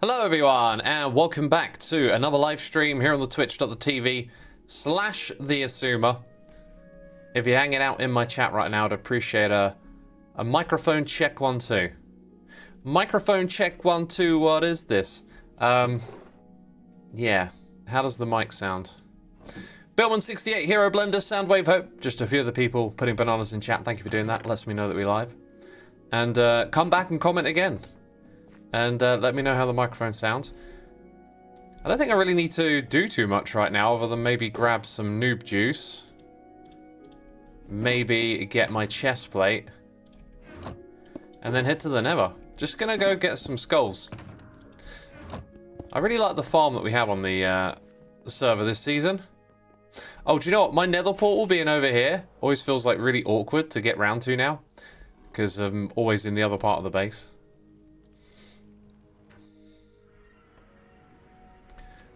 Hello everyone and welcome back to another live stream here on the twitch.tv/the Xisuma. If you're hanging out in my chat right now, I'd appreciate a microphone check 1 2. Microphone check 1 2, what is this? Yeah, how does the mic sound? Billman68, Hero Blender, Soundwave Hope, just a few of the people putting bananas in chat. Thank you for doing that, lets me know that we're live. And come back and comment again. And let me know how the microphone sounds. I don't think I really need to do too much right now, other than maybe grab some noob juice. Maybe get my chest plate. And then head to the Nether. Just gonna go get some skulls. I really like the farm that we have on the server this season. Oh, do you know what? My Nether portal being over here always feels like really awkward to get round to now. Because I'm always in the other part of the base.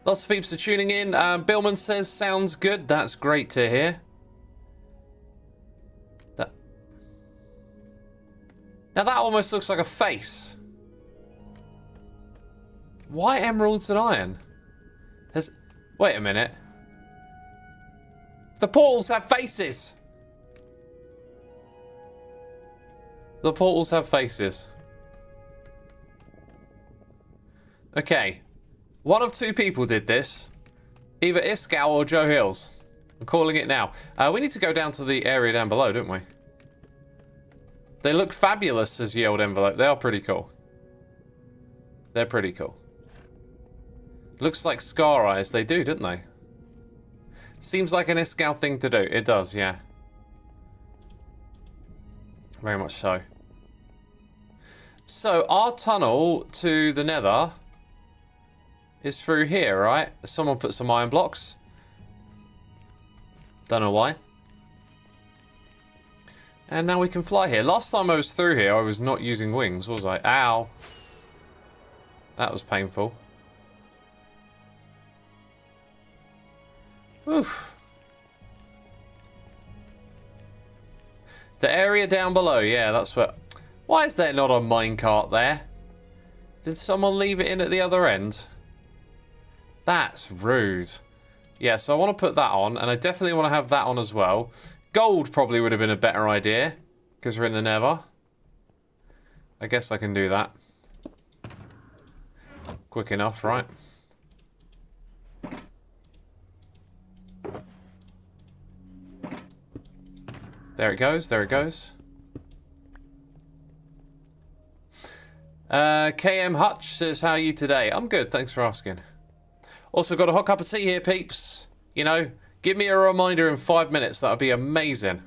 Lots of peeps are tuning in. Billman says, sounds good. That's great to hear. Now that almost looks like a face. Why emeralds and iron? Wait a minute. The portals have faces. The portals have faces. Okay. One of two people did this. Either Iskal or Joe Hills. I'm calling it now. We need to go down to the area down below, don't we? They look fabulous, says Ye Old Envelope. They are pretty cool. They're pretty cool. Looks like Scar Eyes. They do, don't they? Seems like an Iskal thing to do. It does, yeah. Very much so. So, our tunnel to the Nether is through here, right? Someone put some iron blocks. Don't know why. And now we can fly here. Last time I was through here, I was not using wings, was I? Ow. That was painful. Oof. The area down below, yeah, that's what... Why is there not a minecart there? Did someone leave it in at the other end? That's rude. Yeah, so I want to put that on, and I definitely want to have that on as well. Gold probably would have been a better idea, because we're in the Nether. I guess I can do that. Quick enough, right? There it goes, there it goes. KM Hutch says, how are you today? I'm good, thanks for asking. Also got a hot cup of tea here, peeps. You know, give me a reminder in 5 minutes. That would be amazing.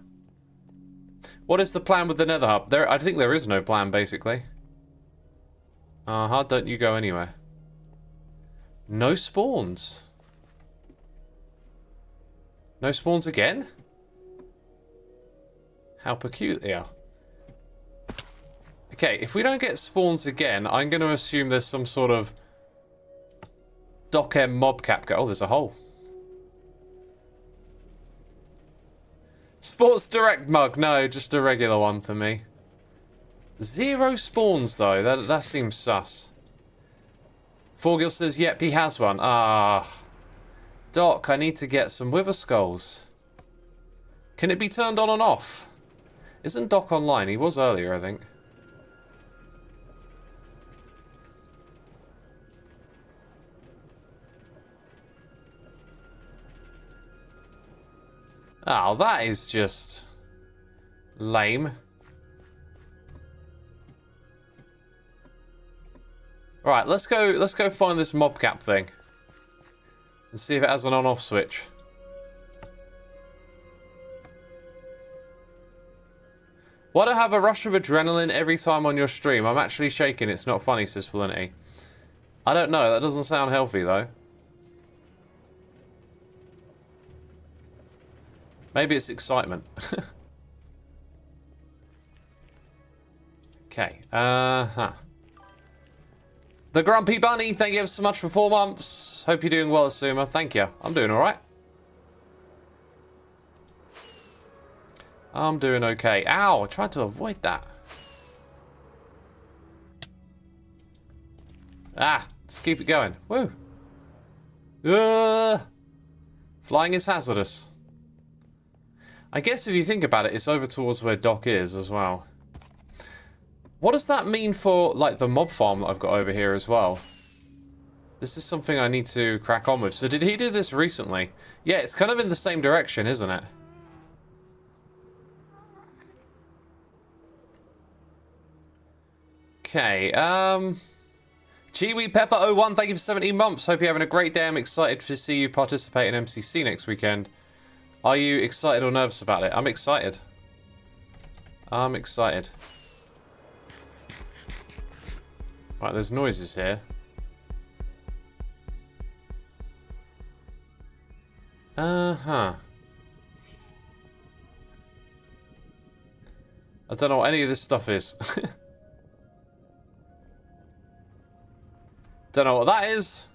What is the plan with the Nether hub? I think there is no plan, basically. Don't you go anywhere. No spawns. No spawns again? How peculiar. Okay, if we don't get spawns again, I'm going to assume there's some sort of Doc M mob cap go. Oh, there's a hole. Sports Direct mug. No, just a regular one for me. 0 spawns, though. That seems sus. Forgil says, yep, he has one. Ah. Doc, I need to get some wither skulls. Can it be turned on and off? Isn't Doc online? He was earlier, I think. Oh, that is just lame. Right, let's go find this mobcap thing. And see if it has an on-off switch. Why do I have a rush of adrenaline every time on your stream? I'm actually shaking, it's not funny, says Felinity. I don't know, that doesn't sound healthy though. Maybe it's excitement. Okay. The Grumpy Bunny, thank you ever so much for 4 months. Hope you're doing well, Xisuma. Thank you. I'm doing alright. I'm doing okay. Ow, I tried to avoid that. Ah, Let's keep it going. Woo. Flying is hazardous. I guess if you think about it, it's over towards where Doc is as well. What does that mean for, like, the mob farm that I've got over here as well? This is something I need to crack on with. So did he do this recently? Yeah, it's kind of in the same direction, isn't it? Okay, Chiwi Pepper01, thank you for 17 months. Hope you're having a great day. I'm excited to see you participate in MCC next weekend. Are you excited or nervous about it? I'm excited. I'm excited. Right, there's noises here. Uh-huh. I don't know what any of this stuff is. Don't know what that is.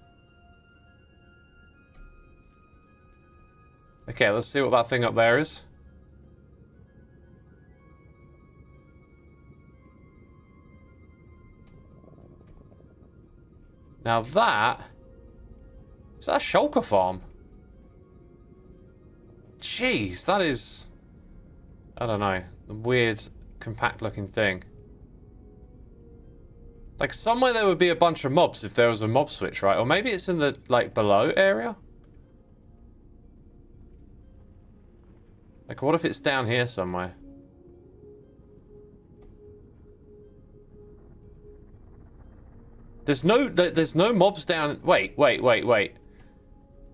Okay, let's see what that thing up there is. Now that... Is that a shulker farm? Jeez, that is... I don't know. A weird, compact looking thing. Like, somewhere there would be a bunch of mobs if there was a mob switch, right? Or maybe it's in the, like, below area? Like, what if it's down here somewhere? There's no mobs down... Wait.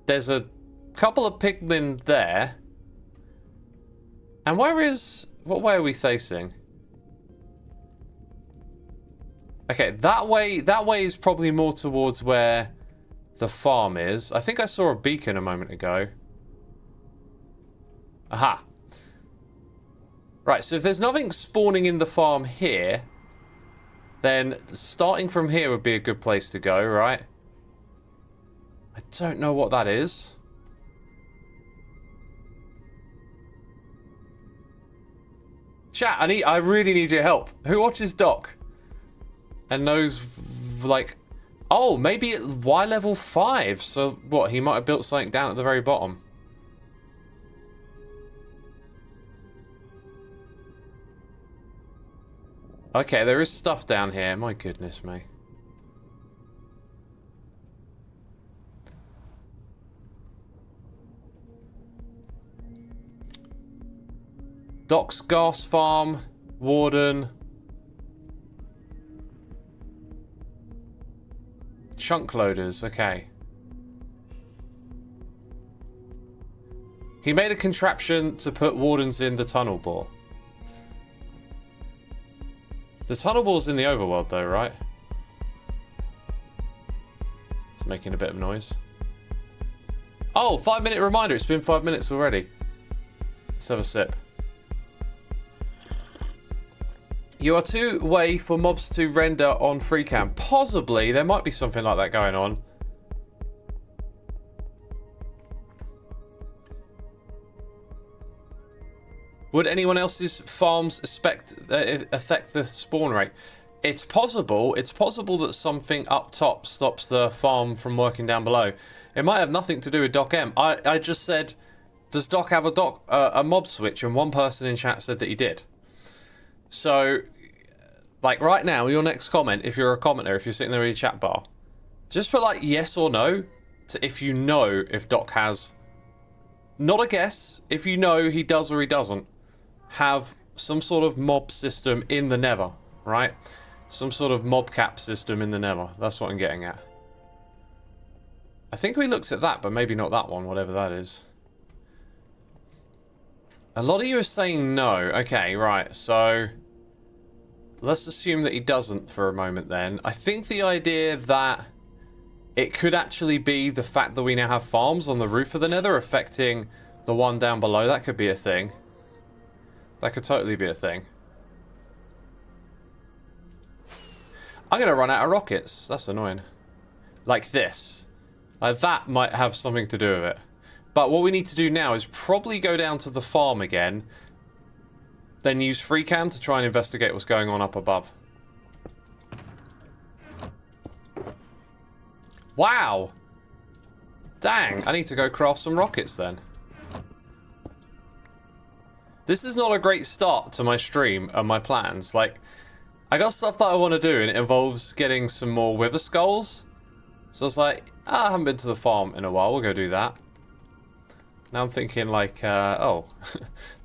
There's a couple of pigmen there. And where is... What way are we facing? Okay, that way is probably more towards where the farm is. I think I saw a beacon a moment ago. Aha. Right, so if there's nothing spawning in the farm here, then starting from here would be a good place to go, right? I don't know what that is. Chat, I really need your help. Who watches Doc? And knows, like... Oh, maybe at Y level 5. So, what? He might have built something down at the very bottom. Okay, there is stuff down here. My goodness me. Doc's gas farm, Warden. Chunk loaders, okay. He made a contraption to put wardens in the tunnel bore. The tunnel bore's in the overworld though, right? It's making a bit of noise. Oh, 5-minute reminder. It's been 5 minutes already. Let's have a sip. You are too way for mobs to render on free cam. Possibly. There might be something like that going on. Would anyone else's farms affect the spawn rate? It's possible. It's possible that something up top stops the farm from working down below. It might have nothing to do with Doc M. I just said, does Doc have a mob switch? And one person in chat said that he did. So, like right now, your next comment, if you're a commenter, if you're sitting there in your chat bar, just put like yes or no to if you know if Doc has, not a guess, if you know he does or he doesn't have some sort of mob system in the Nether, right? Some sort of mob cap system in the Nether. That's what I'm getting at. I think we looked at that, but maybe not that one, whatever that is. A lot of you are saying no. Okay, right, so let's assume that he doesn't for a moment then. I think the idea that it could actually be the fact that we now have farms on the roof of the Nether affecting the one down below, that could be a thing. That could totally be a thing. I'm going to run out of rockets. That's annoying. Like this. Like that might have something to do with it. But what we need to do now is probably go down to the farm again. Then use free cam to try and investigate what's going on up above. Wow. Dang, I need to go craft some rockets then. This is not a great start to my stream and my plans. Like, I got stuff that I want to do, and it involves getting some more wither skulls. So I was like, I haven't been to the farm in a while, we'll go do that. Now I'm thinking like, oh,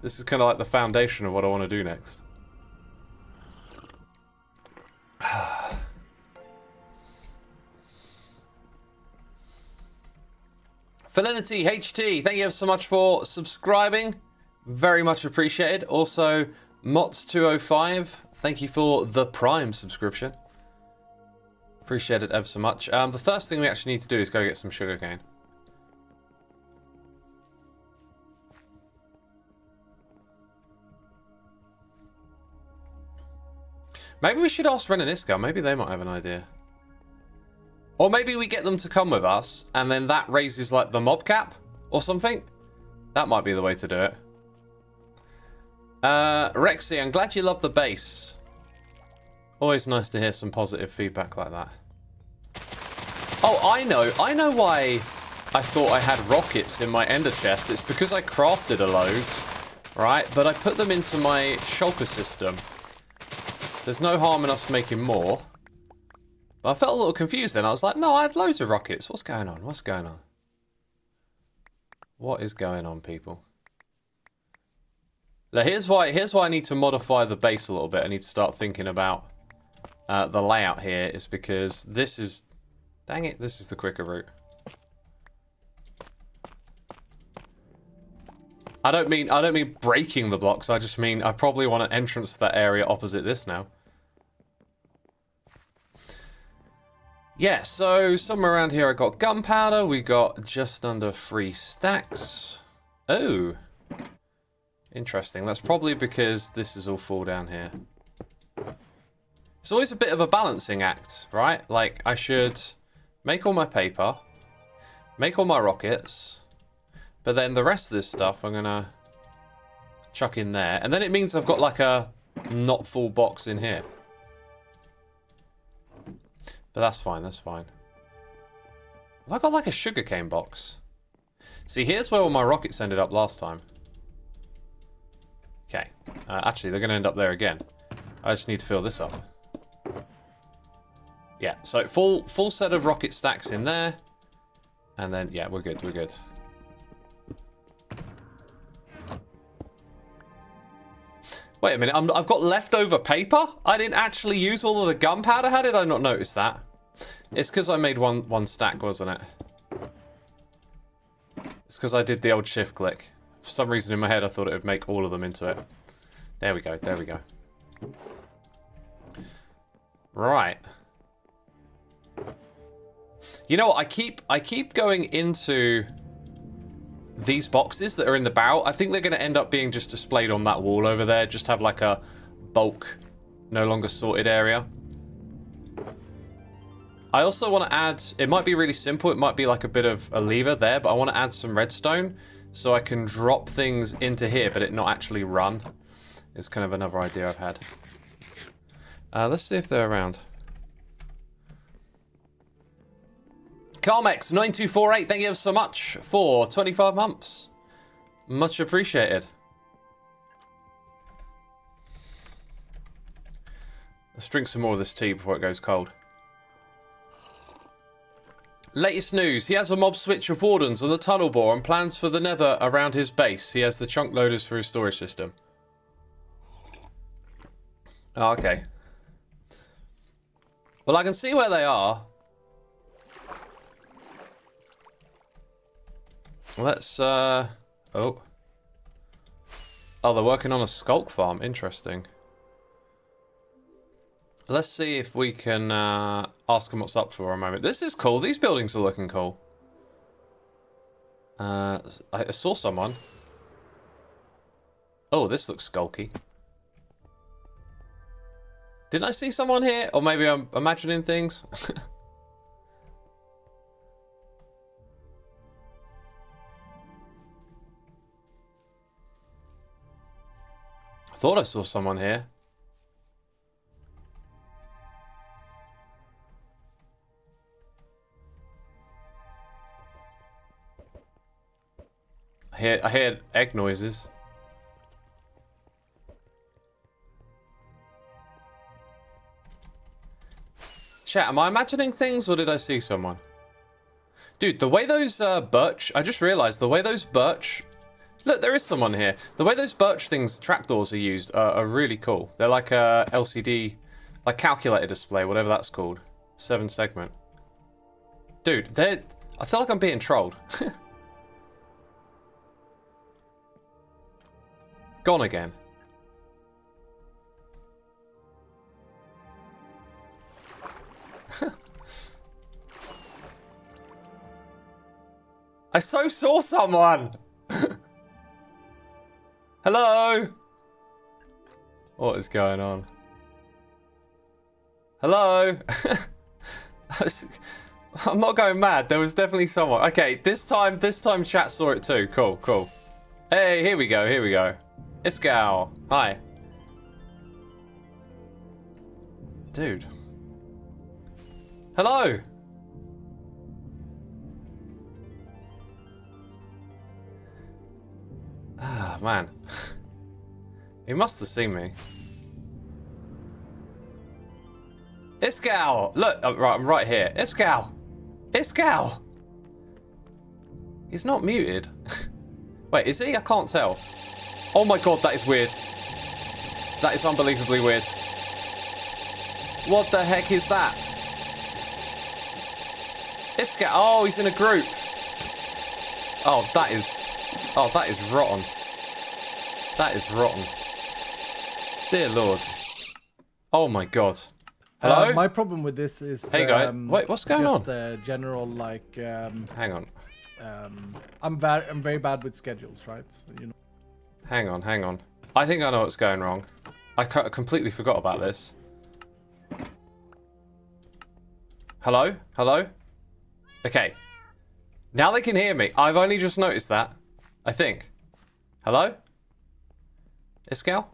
this is kind of like the foundation of what I want to do next. Felinity HT, thank you so much for subscribing. Very much appreciated. Also, Mots205, thank you for the Prime subscription. Appreciate it ever so much. The first thing we actually need to do is go get some sugarcane. Maybe we should ask Ren and Iskar. Maybe they might have an idea. Or maybe we get them to come with us, and then that raises, like, the mob cap or something. That might be the way to do it. Rexy, I'm glad you love the base. Always nice to hear some positive feedback like that. Oh, I know why I thought I had rockets in my ender chest. It's because I crafted a load, right? But I put them into my shulker system. There's no harm in us making more. But I felt a little confused then. I was like, no, I had loads of rockets. What's going on? What's going on? What is going on, people? Now, here's why I need to modify the base a little bit. I need to start thinking about the layout here. Is because this is... Dang it, this is the quicker route. I don't mean breaking the blocks. I just mean I probably want an entrance to that area opposite this now. Yeah, so somewhere around here I got gunpowder. We got just under 3 stacks. Oh. Interesting. That's probably because this is all full down here. It's always a bit of a balancing act, right? Like, I should make all my paper, make all my rockets, but then the rest of this stuff I'm going to chuck in there. And then it means I've got like a not full box in here. But that's fine, that's fine. Have I got like a sugarcane box? See, here's where all my rockets ended up last time. Okay. Actually, they're going to end up there again. I just need to fill this up. Yeah, so full set of rocket stacks in there. And then, yeah, we're good, we're good. Wait a minute, I've got leftover paper? I didn't actually use all of the gunpowder? How did I not notice that? It's because I made one stack, wasn't it? It's because I did the old shift click. For some reason in my head I thought it would make all of them into it. There we go, there we go. Right. You know what, I keep going into these boxes that are in the barrel. I think they're going to end up being just displayed on that wall over there. Just have like a bulk, no longer sorted area. I also want to add, it might be really simple. It might be like a bit of a lever there, but I want to add some redstone so I can drop things into here, but it not actually run. It's kind of another idea I've had. Let's see if they're around. Carmex9248, thank you so much for 25 months. Much appreciated. Let's drink some more of this tea before it goes cold. Latest news, he has a mob switch of wardens on the tunnel bore and plans for the nether around his base. He has the chunk loaders for his storage system. Oh, okay. Well, I can see where they are. Let's, oh. Oh, they're working on a skulk farm. Interesting. Let's see if we can ask them what's up for a moment. This is cool. These buildings are looking cool. I saw someone. Oh, this looks skulky. Didn't I see someone here? Or maybe I'm imagining things? I thought I saw someone here. hear egg noises. Chat, am I imagining things or did I see someone? Dude, the way those birch... I just realised the way those birch... Look, there is someone here. The way those birch things, trapdoors are used are really cool. They're like a LCD, like calculator display, whatever that's called. 7 segment. Dude, they're... I feel like I'm being trolled. Gone again. I so saw someone! Hello? What is going on? Hello? I'm not going mad. There was definitely someone. Okay, this time chat saw it too. Cool, cool. Hey, here we go, here we go. Iskal. Hi. Dude. Hello? Ah, man. He must have seen me. Iskal! Look, right, I'm right here. Iskal! Iskal! He's not muted. Wait, is he? I can't tell. Oh my god, that is weird. That is unbelievably weird. What the heck is that? Iskal! Oh, he's in a group. Oh, that is... Oh, that is rotten. That is rotten. Dear Lord. Oh my god. Hello? My problem with this is... Hey guys. Wait, what's going on? Just general, like... Hang on. I'm very bad with schedules, right? So, you know. Hang on, hang on. I think I know what's going wrong. I completely forgot about this. Hello? Hello? Okay. Now they can hear me. I've only just noticed that. I think. Hello? Iskal?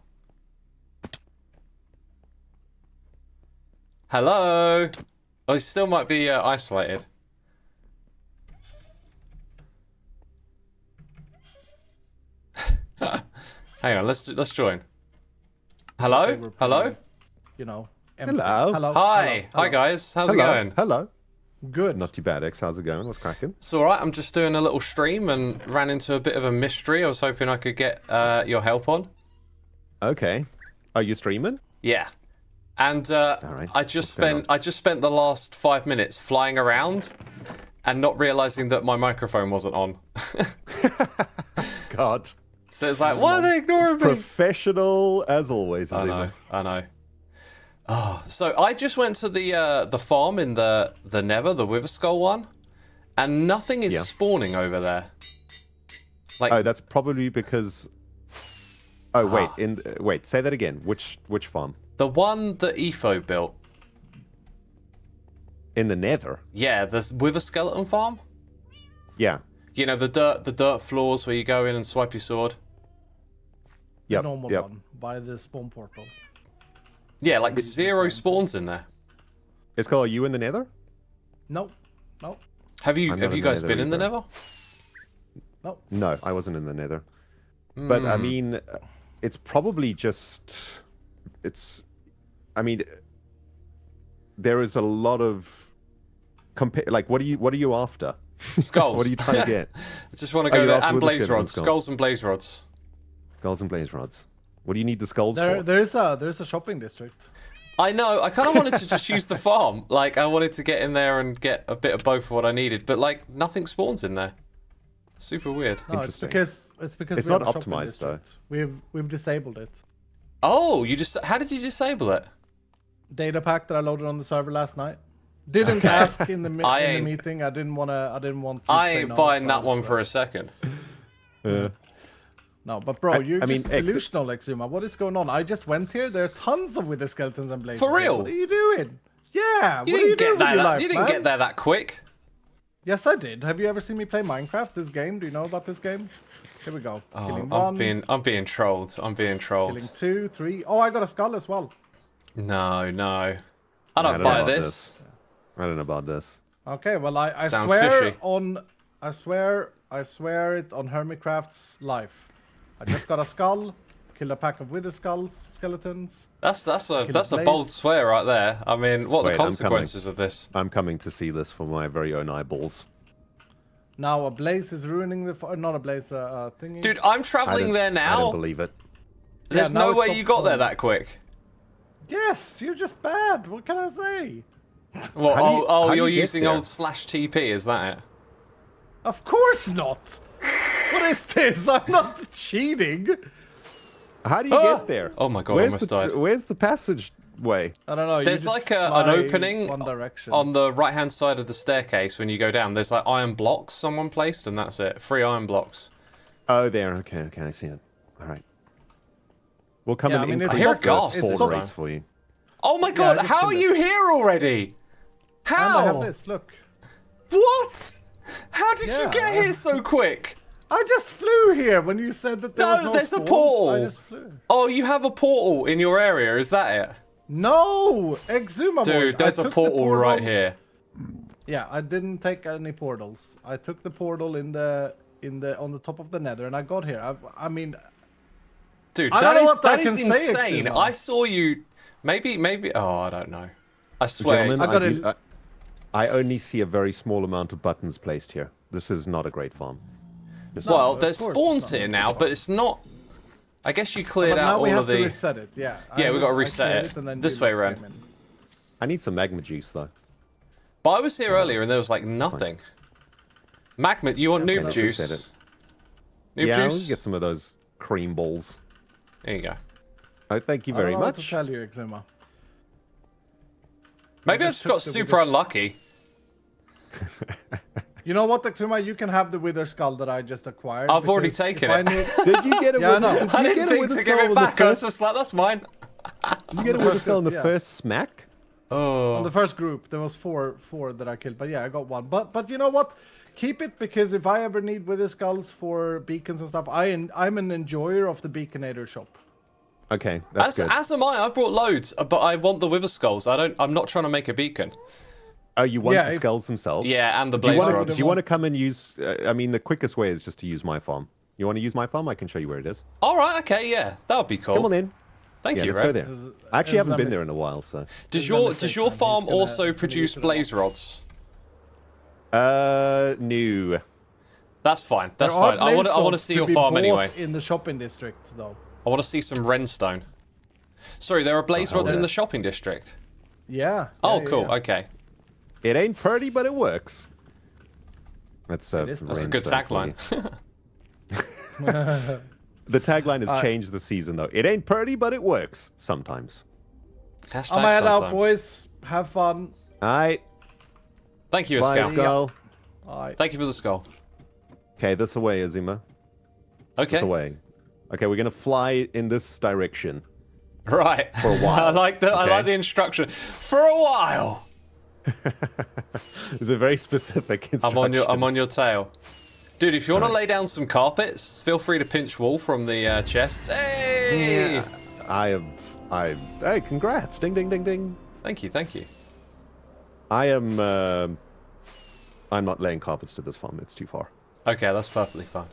Hello? Oh, he still might be isolated. Hang on, let's join. Hello? Hello? You know. Hello. Hello. Hi. Hello. Hi guys. How's it going? Hello. Good. Not too bad, X. How's it going? What's cracking? It's alright, I'm just doing a little stream and ran into a bit of a mystery. I was hoping I could get your help on. Okay. Are you streaming? Yeah. And right. I just spent the last 5 minutes flying around and not realizing that my microphone wasn't on. God. So it's like, why are they ignoring me? Professional as always. I know. I know. Oh, so I just went to the farm in the Nether, the Wither Skull one, and nothing is spawning over there. Like, oh, that's probably because. Oh wait, wait. Say that again. Which farm? The one that Etho built. In the Nether. Yeah, the Wither Skeleton farm. Yeah. You know, the dirt floors where you go in and swipe your sword. Yep. The normal yep. one by the spawn portal. Yeah, like 0 spawns in there. Iskal, are you in the Nether? No. No. Have you guys been in the either. Nether? No. No, I wasn't in the Nether. But I mean, it's probably just. I mean, there is a lot of. Like, what are you after? Skulls. What are you trying to get? I just want to go there and blaze rods. Skulls. Skulls and blaze rods. Skulls and blaze rods. What do you need the skulls for? There's a shopping district. I know. I kind of wanted to just use the farm. Like, I wanted to get in there and get a bit of both of what I needed, but like nothing spawns in there. Super weird. No, it's because it's we not have a shopping optimized though. district. We've disabled it. Oh, how did you disable it? Data pack that I loaded on the server last night. Didn't ask in the meeting. I didn't want to. I ain't buying that one for a second. No, but bro, you're just mean, delusional, Xisuma. What is going on? I just went here. There are tons of wither skeletons and blazes. For real? What are you doing? Yeah. You didn't get there that quick. Yes, I did. Have you ever seen me play Minecraft? This game? Do you know about this game? Here we go. Oh, Killing one. I'm being trolled. I'm being trolled. Killing 2, 3. Oh, I got a skull as well. No. I don't buy this. I don't know about this. Okay, well I Sounds swear fishy. I swear I swear it on Hermitcraft's life. I just got a skull, killed a pack of wither skeletons. That's a bold swear right there. I mean, what are Wait, the consequences of this? I'm coming to see this for my very own eyeballs. Now a blaze is ruining the not a blaze, thingy. Dude, I'm traveling there now. I don't believe it. There's Yeah, no now way it's you not got there fun. that quick. Yes, you're just bad. What can I say? Well, how do you're you get using there? old /TP, is that it? Of course not. What is this? I'm not cheating. How do you get there? Oh my god, I almost died. Where's the passageway? I don't know. you There's just like an fly opening one direction. on the right-hand side of the staircase when you go down. There's like iron blocks someone placed, and that's it. 3 iron blocks. Oh, there. Okay, I see it. All right. We'll come Yeah, and I mean, increase I hear the ghosts spawn this race time. for you. Oh my god, just how are do you here already? And I have How? this. Look. What? How did you Yeah, get here so quick? I just flew here when you said that there No, was no there's a spawns. portal. I just flew. Oh, you have a portal in your area, is that it? No, Xisuma. Dude, there's a portal right here. Yeah, I didn't take any portals. I took the portal on the top of the Nether, and I got here. I mean, Dude, I don't know what I that is can say, insane. Xisuma. I saw you. Maybe. Oh, I don't know. I swear. Gentlemen, I only see a very small amount of buttons placed here. This is not a great farm. Well, of there's course spawns it's not. here now, but it's not. I guess you cleared but out now all we have of to the. reset it. Yeah. Yeah, we gotta I reset cleared it. and then This you way, let Ren. them in. I need some magma juice though. But I was here earlier and there was like nothing. Magma, you want noob let's juice? reset it. Noob Yeah, juice? we'll get some of those cream balls. There you go. Oh, thank you I don't very know what to much. tell you, Xisuma. Maybe I just just took got the super withers. unlucky. You know what, Xisuma? You can have the wither skull that I just acquired. I've already because taken if I it. knew- Did you get it? Yeah, I with, know. did I you didn't get it think with the to skull give it on the back. I was first? just like, that's mine. Did you get it with the skull on the Yeah. first smack? On Oh. the first group, there was four that I killed, but yeah, I got one. But you know what? Keep it, because if I ever need wither skulls for beacons and stuff, I'm an enjoyer of the Beaconator shop. Okay, that's good. As am I. I brought loads, but I want the wither skulls. I'm not trying to make a beacon. Oh, you want Yeah, the if- skulls themselves? Yeah, and the Do you blaze want rods. to? Do you want to come and use? I mean, the quickest way is just to use my farm. You want to use my farm? I can show you where it is. All right. Okay. Yeah, that would be cool. Come on in. Thank Yeah, you, let's Ren. go there. Is- I actually is haven't a been there mis- in a while, so. Does Is that your mistake, does your man? farm He's gonna- also he's gonna produce use it a lot. blaze rods? No. That's fine. That's There are fine. I want to blaze see rods your be farm bought anyway. in the shopping district, though. I want to see some Redstone. Sorry, there are blaze rods in yeah. the shopping district. Yeah. Oh, yeah, cool. yeah. Okay. It ain't pretty, but it works. That's is- That's a good tagline. The tagline has changed this season, though. It ain't pretty, but it works sometimes. Hashtag I'm head out, sometimes. boys. Have fun. All right. Thank you, Bye, Scout. Skull. Alright. Thank you for the skull. Okay, this away, Xisuma. Okay. This away. Okay, we're gonna fly in this direction. Right. For a while. I like the Okay. instruction. For a while. It's a very specific instruction. I'm on your tail. Dude, if you want to lay down some carpets, feel free to pinch wool from the chests. Hey! Yeah. Hey, congrats! Ding, ding, ding, ding. Thank you, thank you. I'm not laying carpets to this farm. It's too far. Okay, that's perfectly fine.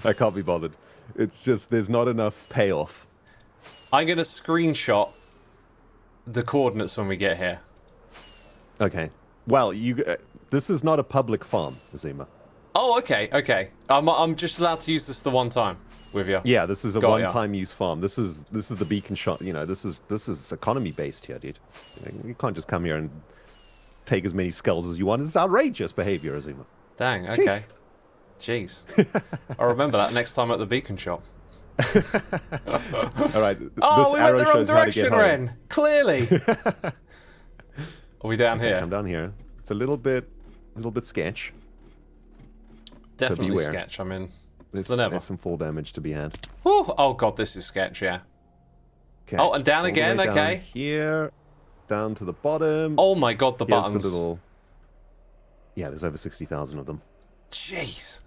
I can't be bothered. It's just there's not enough payoff. I'm going to screenshot the coordinates when we get here. Okay. Well, this is not a public farm, Xisuma. Oh, okay, okay. I'm just allowed to use this the one time with you. Yeah, this is a Got ya. one-time use farm. This is the beacon shot. You know, this is economy based here, dude. You can't just come here and take as many skulls as you want. It's outrageous behavior, Xisuma. Dang, okay. Jeez. I'll remember that next time at the beacon shop. All right. Oh, this we went arrow the wrong shows how to get direction, home. Ren. Clearly. Are we down here? I'm down here. It's a little bit sketch. Definitely beware. sketch. I mean, it's There's, the Nether. there's some fall damage to be had. Whew. Oh god, this is sketch. Yeah. Okay. Oh, and down all the again, way down okay. Here, down to the bottom. Oh my god, the Here's buttons. the little. Yeah, there's over 60,000 of them. Jeez.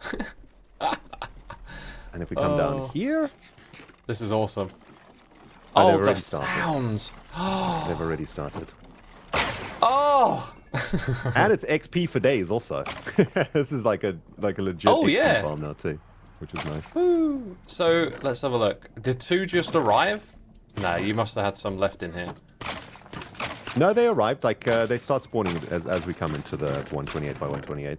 And if we come down here, This is awesome. Oh, Oh, they've the already started. sounds. they've already started. Oh. And it's XP for days also. This is like a legit XP farm now too, which is nice. Woo. So let's have a look. Did 2 just arrive? No, you must have had some left in here. No, they arrived. Like they start spawning as we come into the 128 by 128.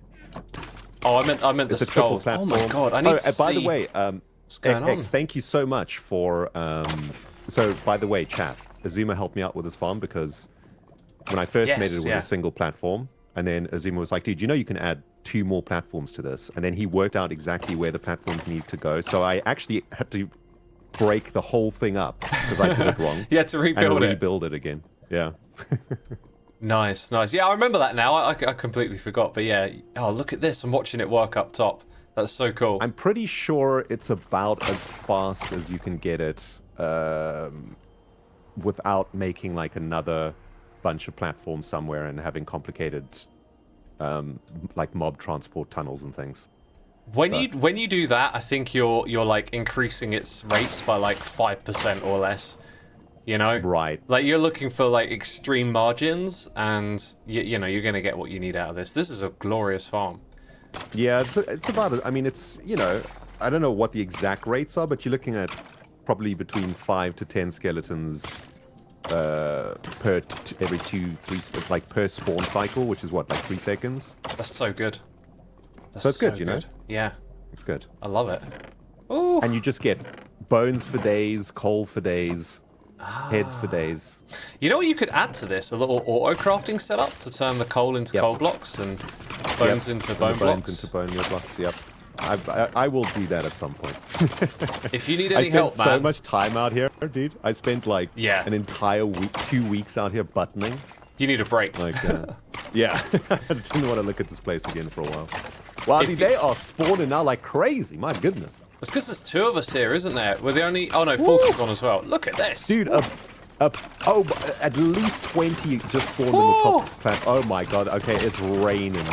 Oh, I meant the skulls. Oh my god, I need to see. By the way, what's going on? thank you so much for. So by the way, chat, Xisuma helped me out with this farm because when I first made it, it was a single platform, and then Xisuma was like, "Dude, you know you can add 2 more platforms to this," and then he worked out exactly where the platforms need to go. So I actually had to break the whole thing up because I did it wrong. You had to rebuild it. Rebuild it again. Yeah. Nice. Yeah, I remember that now. I completely forgot. But yeah, oh, look at this. I'm watching it work up top. That's so cool. I'm pretty sure it's about as fast as you can get it without making like another bunch of platforms somewhere and having complicated like mob transport tunnels and things. When you do that, I think you're like increasing its rates by like 5% or less. You know, right? Like you're looking for like extreme margins, and you know you're gonna get what you need out of this. This is a glorious farm. Yeah, it's about it. I mean, it's, you know, I don't know what the exact rates are, but you're looking at probably between 5 to 10 skeletons per every 2-3 like per spawn cycle, which is what, like 3 seconds. That's so good. So it's good, you know. Yeah, it's good. I love it. Ooh. And you just get bones for days, coal for days. Heads for days. You know what you could add to this? A little auto crafting setup to turn the coal into coal blocks and bones into bone blocks. Bones into bone blocks. Yep. I will do that at some point. If you need any help, man. I spent so much time out here, dude. I spent like an entire week, 2 weeks out here buttoning. You need a break. Like, yeah. I didn't want to look at this place again for a while. Wow, dude, they are spawning now like crazy. My goodness. It's because there's 2 of us here, isn't there? We're the only... Oh, no, Force is on as well. Look at this. Dude, at least 20 just spawned in the top plant. Oh, my God. Okay, it's raining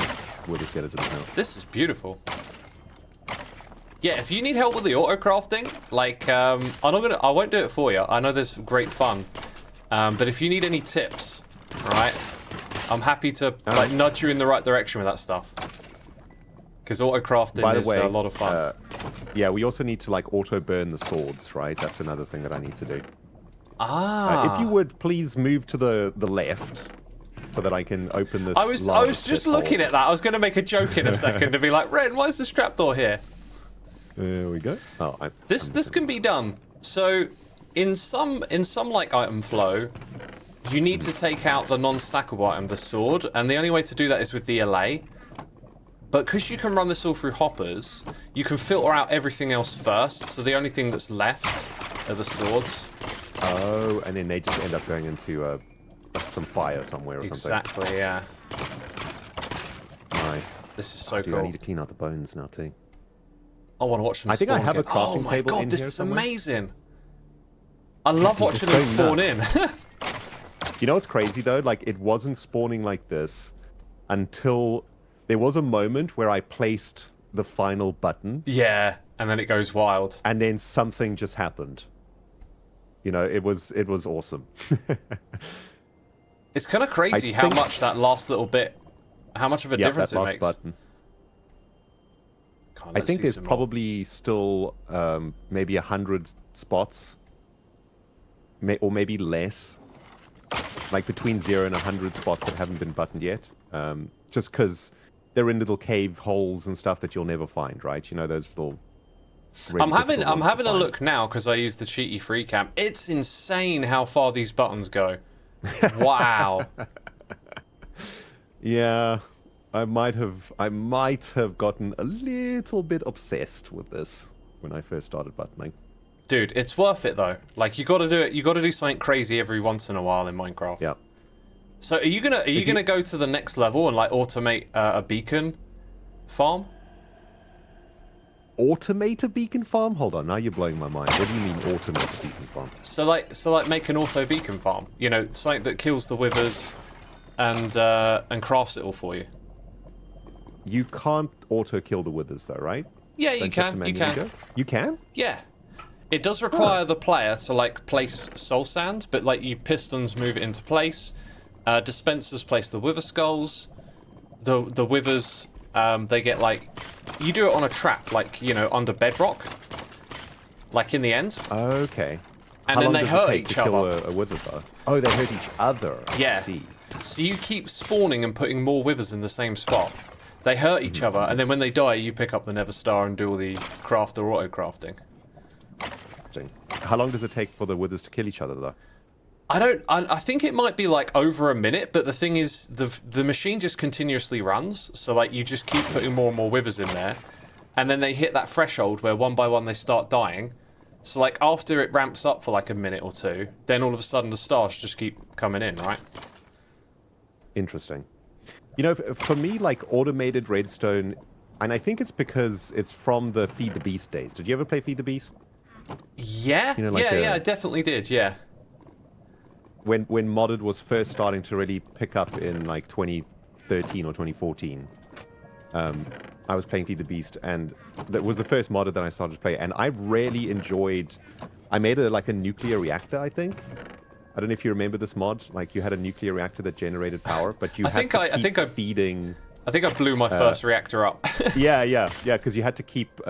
with the skeletons now. This is beautiful. Yeah, if you need help with the auto crafting, like, I won't do it for you. I know there's great fun. But if you need any tips, right, I'm happy to, like, nudge you in the right direction with that stuff. Because auto-crafting is a lot of fun. Yeah, we also need to like auto-burn the swords, right? That's another thing that I need to do. If you would please move to the left so that I can open this. I was just looking at that. I was going to make a joke in a second to be like, Ren, why is this trapdoor here? There we go. Oh, this can be done. So in some like item flow, you need to take out the non-stackable item, the sword, and the only way to do that is with the allay. But because you can run this all through hoppers, you can filter out everything else first. So the only thing that's left are the swords. Oh, and then they just end up going into some fire somewhere or something. Exactly, yeah. Nice. This is so Dude, cool. I need to clean out the bones now too. I want to watch them spawn. I think I have a crafting table in here. Oh my god, this is somewhere. Amazing. I love watching them spawn in. You know what's crazy though? Like, it wasn't spawning like this until... There was a moment where I placed the final button. Yeah, and then it goes wild. And then something just happened. You know, it was awesome. It's kind of crazy how much that last little bit, how much of a difference that it last makes. Button. I think there's probably still maybe 100 spots, or maybe less, like between 0 and 100 spots that haven't been buttoned yet. Just because they're in little cave holes and stuff that you'll never find, right? You know, those little... I'm having a look now because I used the cheaty free cam. It's insane how far these buttons go. Wow. Yeah, I might have gotten a little bit obsessed with this when I first started buttoning. Dude, it's worth it though. Like, you got to do it. You got to do something crazy every once in a while in Minecraft. Yeah. So are you gonna go to the next level and like automate a beacon farm? Automate a beacon farm? Hold on, now you're blowing my mind. What do you mean automate a beacon farm? So like make an auto beacon farm. You know, something that kills the withers and crafts it all for you. You can't auto kill the withers though, right? Yeah, you can. You can. You can? Yeah. It does require the player to like place soul sand, but like you pistons move it into place. Dispensers place the wither skulls. The withers, they get like... You do it on a trap, like, you know, under bedrock. Like in the end. Okay. And How then long they does hurt it take each to kill other. a wither, though? Oh, they hurt each other. Yeah. I see. So you keep spawning and putting more withers in the same spot. They hurt each other, and then when they die, you pick up the Nether Star and do all the craft or auto-crafting. Interesting. How long does it take for the withers to kill each other, though? I think it might be like over a minute, but the thing is, the machine just continuously runs, so like you just keep putting more and more withers in there, and then they hit that threshold where one by one they start dying. So like after it ramps up for like a minute or two, then all of a sudden the stars just keep coming in, right? Interesting. You know, for me, like automated redstone, and I think it's because it's from the Feed the Beast days. Did you ever play Feed the Beast? Yeah, You know, like yeah, I definitely did, yeah. When modded was first starting to really pick up in like 2013 or 2014, I was playing Feed the Beast, and that was the first modded that I started to play, and I really enjoyed... I made like a nuclear reactor, I think. I don't know if you remember this mod. Like, you had a nuclear reactor that generated power, but you had to keep feeding... I think I blew my first reactor up. yeah, because you had to keep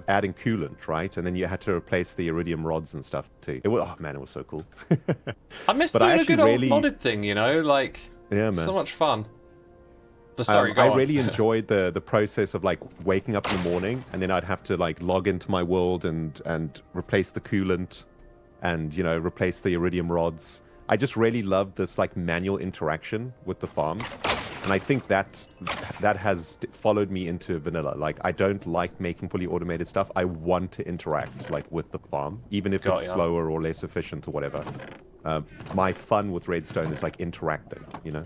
adding coolant, right? And then you had to replace the iridium rods and stuff too. It was, oh man, it was so cool. I miss But doing I a good actually old modded thing, you know? Like, Yeah, it's man. so much fun. But sorry, go I on. really enjoyed the process of like waking up in the morning, and then I'd have to like log into my world and replace the coolant and, you know, replace the iridium rods. I just really loved this like manual interaction with the farms. And I think that has followed me into vanilla. Like, I don't like making fully automated stuff. I want to interact like with the farm, even if it's slower or less efficient or whatever. My fun with Redstone is like interacting, you know?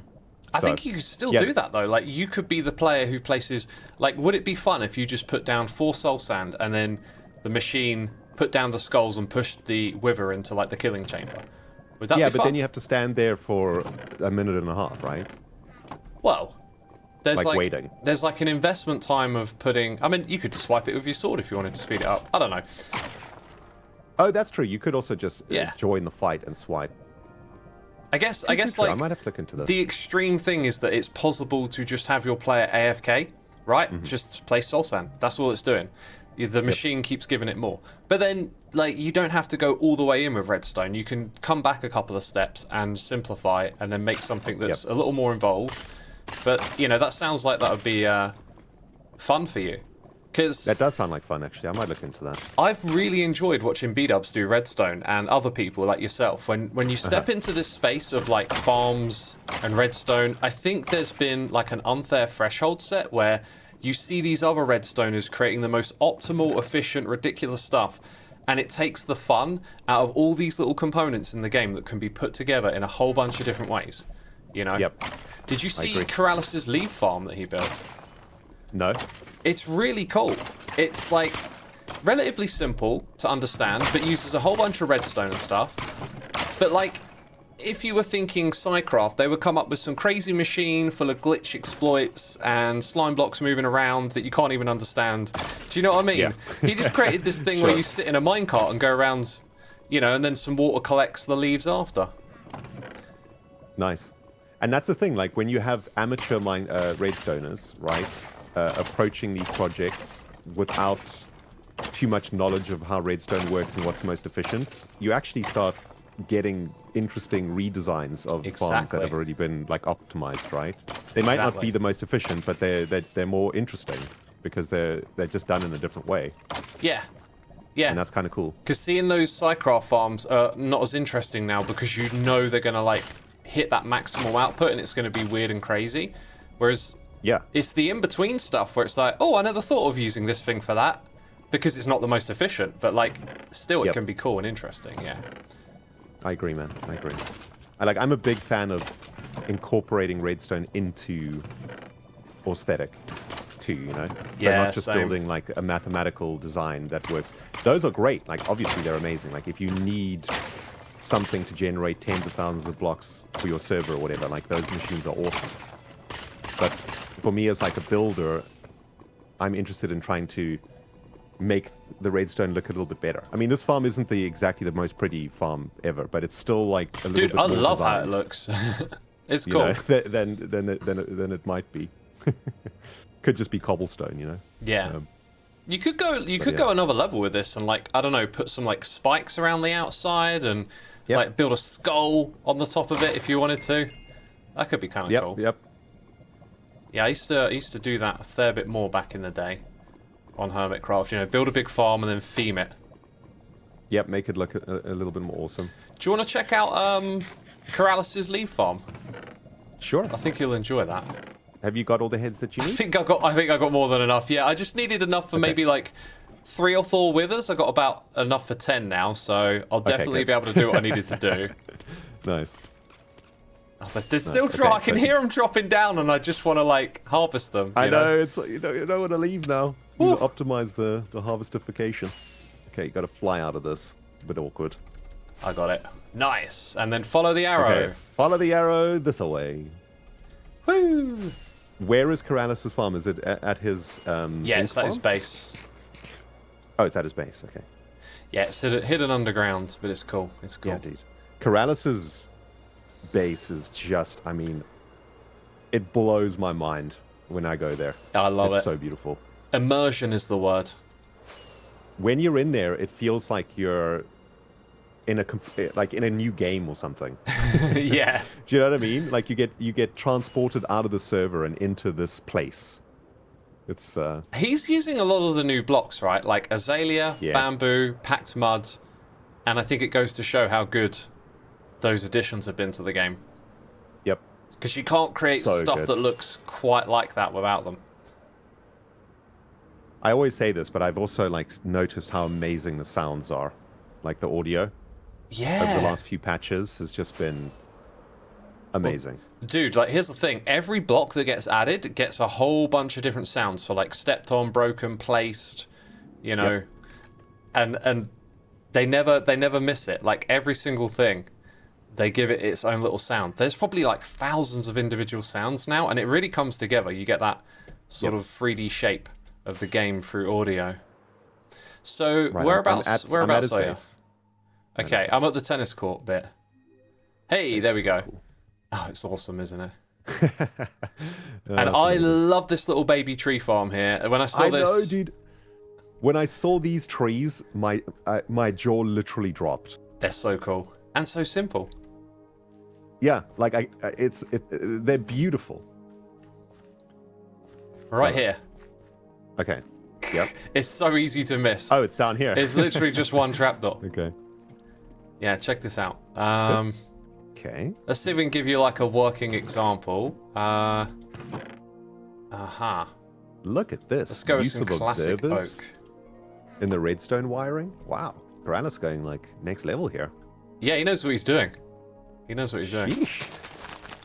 I think you could still do that though. Like, you could be the player who places... Like, would it be fun if you just put down 4 soul sand and then the machine put down the skulls and pushed the wither into like the killing chamber? Would that be fun? But then you have to stand there for a minute and a half, right? Well, there's like waiting. There's like an investment time of putting... I mean, you could swipe it with your sword if you wanted to speed it up. I don't know. Oh, that's true. You could also just Yeah. join the fight and swipe. I guess True. like I might have to look into this. the extreme thing is that it's possible to just have your player AFK, right? Just play soul sand. That's all it's doing. The machine keeps giving it more. But then, like, you don't have to go all the way in with redstone. You can come back a couple of steps and simplify and then make something that's a little more involved. But, you know, that sounds like that would be fun for you. Because That does sound like fun, actually. I might look into that. I've really enjoyed watching B-dubs do redstone and other people like yourself. When you step into this space of like farms and redstone, I think there's been like an unfair threshold set where you see these other redstoners creating the most optimal, efficient, ridiculous stuff, and it takes the fun out of all these little components in the game that can be put together in a whole bunch of different ways. You know? Yep. Did you see agree. Corrales' leaf farm that he built? No? It's really cool. It's like relatively simple to understand, but uses a whole bunch of redstone and stuff. But like, if you were thinking Psycraft, they would come up with some crazy machine full of glitch exploits and slime blocks moving around that you can't even understand. Do you know what I mean? Yeah. He just created this thing where you sit in a minecart and go around, you know, and then some water collects the leaves after. Nice. And that's the thing, like, when you have amateur redstoners, right, approaching these projects without too much knowledge of how redstone works and what's most efficient, you actually start getting interesting redesigns of farms that have already been like optimized, right? They might not be the most efficient, but they're more interesting because they're just done in a different way. Yeah. And that's kind of cool. Because seeing those Psycraft farms are not as interesting now because you know they're going to like hit that maximal output and it's going to be weird and crazy. Whereas it's the in-between stuff where it's like, oh, I never thought of using this thing for that because it's not the most efficient, but like still it can be cool and interesting, yeah. I agree, man. I agree. I'm a big fan of incorporating redstone into aesthetic too, you know? Yeah, not just same. building like a mathematical design that works. Those are great. Like, obviously they're amazing. Like, if you need something to generate tens of thousands of blocks for your server or whatever, like, those machines are awesome. But for me as like a builder, I'm interested in trying to make the redstone look a little bit better. I mean, this farm isn't exactly the most pretty farm ever, but it's still like a little bit more Dude, I love designed. how it looks. It's you cool. know, then it might be. Could just be cobblestone, you know. Yeah. You could go another level with this and, like, I don't know, put some like spikes around the outside and like build a skull on the top of it if you wanted to. That could be kind of cool. Yep. Yeah, I used to do that a fair bit more back in the day on Hermitcraft. You know, build a big farm and then theme it. Yep, make it look a little bit more awesome. Do you want to check out Corralis's leaf farm? Sure. I think you'll enjoy that. Have you got all the heads that you need? I think I got more than enough. Yeah, I just needed enough for maybe like 3 or 4 withers. I got about enough for 10 now, so I'll definitely be able to do what I needed to do. Nice. Oh, they're still dropping. I can hear them dropping down, and I just want to like harvest them. I know it's like, you don't want to leave now. You optimize the harvestification. Okay, you got to fly out of this. A bit awkward. I got it. Nice. And then follow the arrow. Okay, follow the arrow this away. Woo! Where is Corralis's farm? Is it at his Yeah, it's at his base. Oh, it's at his base. Okay. Yeah, it's hidden underground, but it's cool. It's cool. Yeah, dude. Corralis's base is just, I mean, it blows my mind when I go there. I love it. It's so beautiful. Immersion is the word. When you're in there, it feels like you're in a new game or something. Yeah. Do you know what I mean? Like you get transported out of the server and into this place. It's He's using a lot of the new blocks, right? Like azalea, bamboo, packed mud, and I think it goes to show how good those additions have been to the game. Yep. Because you can't create stuff that looks quite like that without them. I always say this, but I've also like noticed how amazing the sounds are, like the audio. Yeah. Over the last few patches has just been amazing. Well, dude, like here's the thing: every block that gets added gets a whole bunch of different sounds for like stepped on, broken, placed, you know, and they never miss it. Like every single thing, they give it its own little sound. There's probably like thousands of individual sounds now, and it really comes together. You get that sort of 3D shape of the game through audio. So Right, whereabouts are you? Base. Okay, I'm at the tennis court bit. Hey, there we go. Cool. Oh, it's awesome, isn't it? And I love this little baby tree farm here. When I saw this... I know, dude. When I saw these trees, my jaw literally dropped. They're so cool. And so simple. Yeah, like they're beautiful. Right here. Okay. Yep. It's so easy to miss. Oh, it's down here. It's literally just one trapdoor. Okay. Yeah, check this out. Okay. Let's see if we can give you like a working example. Look at this. Let's go with Use some of classic observers oak. in the redstone wiring. Wow. Corralis's going like next level here. Yeah, he knows what he's doing. He knows what he's doing. Sheesh.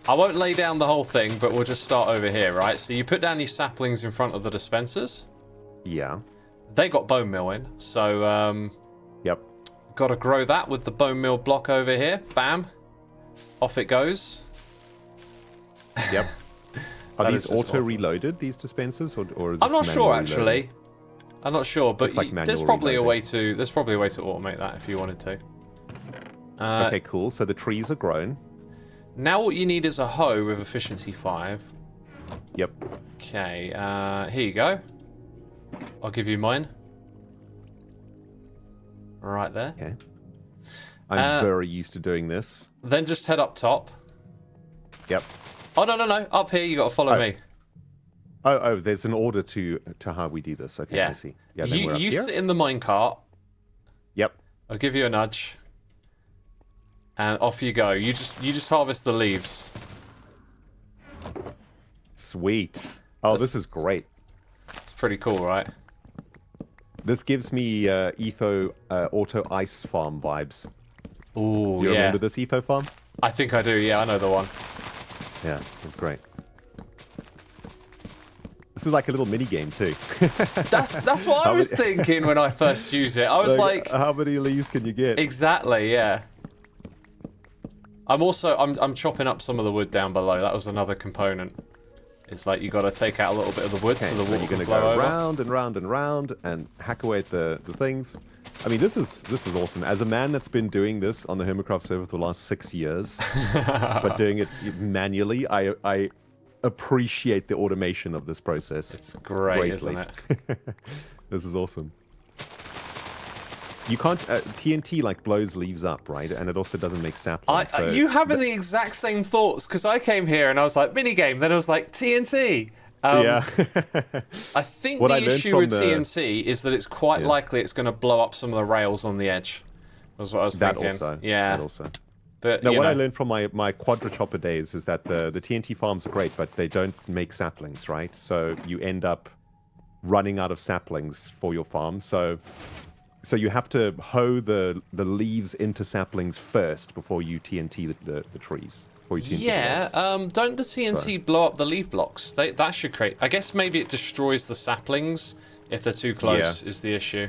I won't lay down the whole thing, but we'll just start over here, right? So you put down your saplings in front of the dispensers. Yeah. They got bone meal in, so Yep. got to grow that with the bone meal block over here. Bam. Off it goes. Yep. Are That these is just auto awesome. reloaded, these dispensers, or is I'm this not sure manual actually. reloaded? I'm not sure, but Looks like there's manual probably a way reloading. to automate that if you wanted to. Okay, cool. So the trees are grown. Now what you need is a hoe with efficiency 5. Yep. Okay, here you go. I'll give you mine. Right there. Okay. I'm very used to doing this. Then just head up top. Yep. Oh, no. Up here, you got to follow me. Oh, there's an order to how we do this. Okay, Yeah. I see. Yeah, then we're up You here. sit in the minecart. Yep. I'll give you a nudge. And off you go. You just harvest the leaves. Sweet. Oh, this is great. It's pretty cool, right? This gives me Etho Auto Ice Farm vibes. Ooh, Do you yeah. remember this Etho Farm? I think I do. Yeah, I know the one. Yeah, it's great. This is like a little mini game too. That's what I was thinking when I first used it. I was like, how many leaves can you get? exactly, yeah. I'm chopping up some of the wood down below. That was another component. It's like you got to take out a little bit of the wood Okay, so the so water you're going can to flow go over. round and round and round and hack away at the things. I mean, this is awesome. As a man that's been doing this on the Hermitcraft server for the last 6 years, but doing it manually, I appreciate the automation of this process. It's great, greatly. isn't it? This is awesome. You can't TNT like blows leaves up, right? And it also doesn't make saplings. So you having the exact same thoughts, because I came here and I was like minigame, then I was like TNT. Yeah. I think What the I learned issue from with the- TNT is that it's quite likely it's going to blow up some of the rails on the edge. Was what I was that thinking. also. Yeah. That also. But No, you what I know. learned from my quadra chopper days is that the TNT farms are great, but they don't make saplings, right? So you end up running out of saplings for your farm. So you have to hoe the leaves into saplings first before you TNT the trees. Before you TNT Yeah, the logs. don't the TNT blow up the leaf blocks? That should create... I guess maybe it destroys the saplings if they're too close is the issue.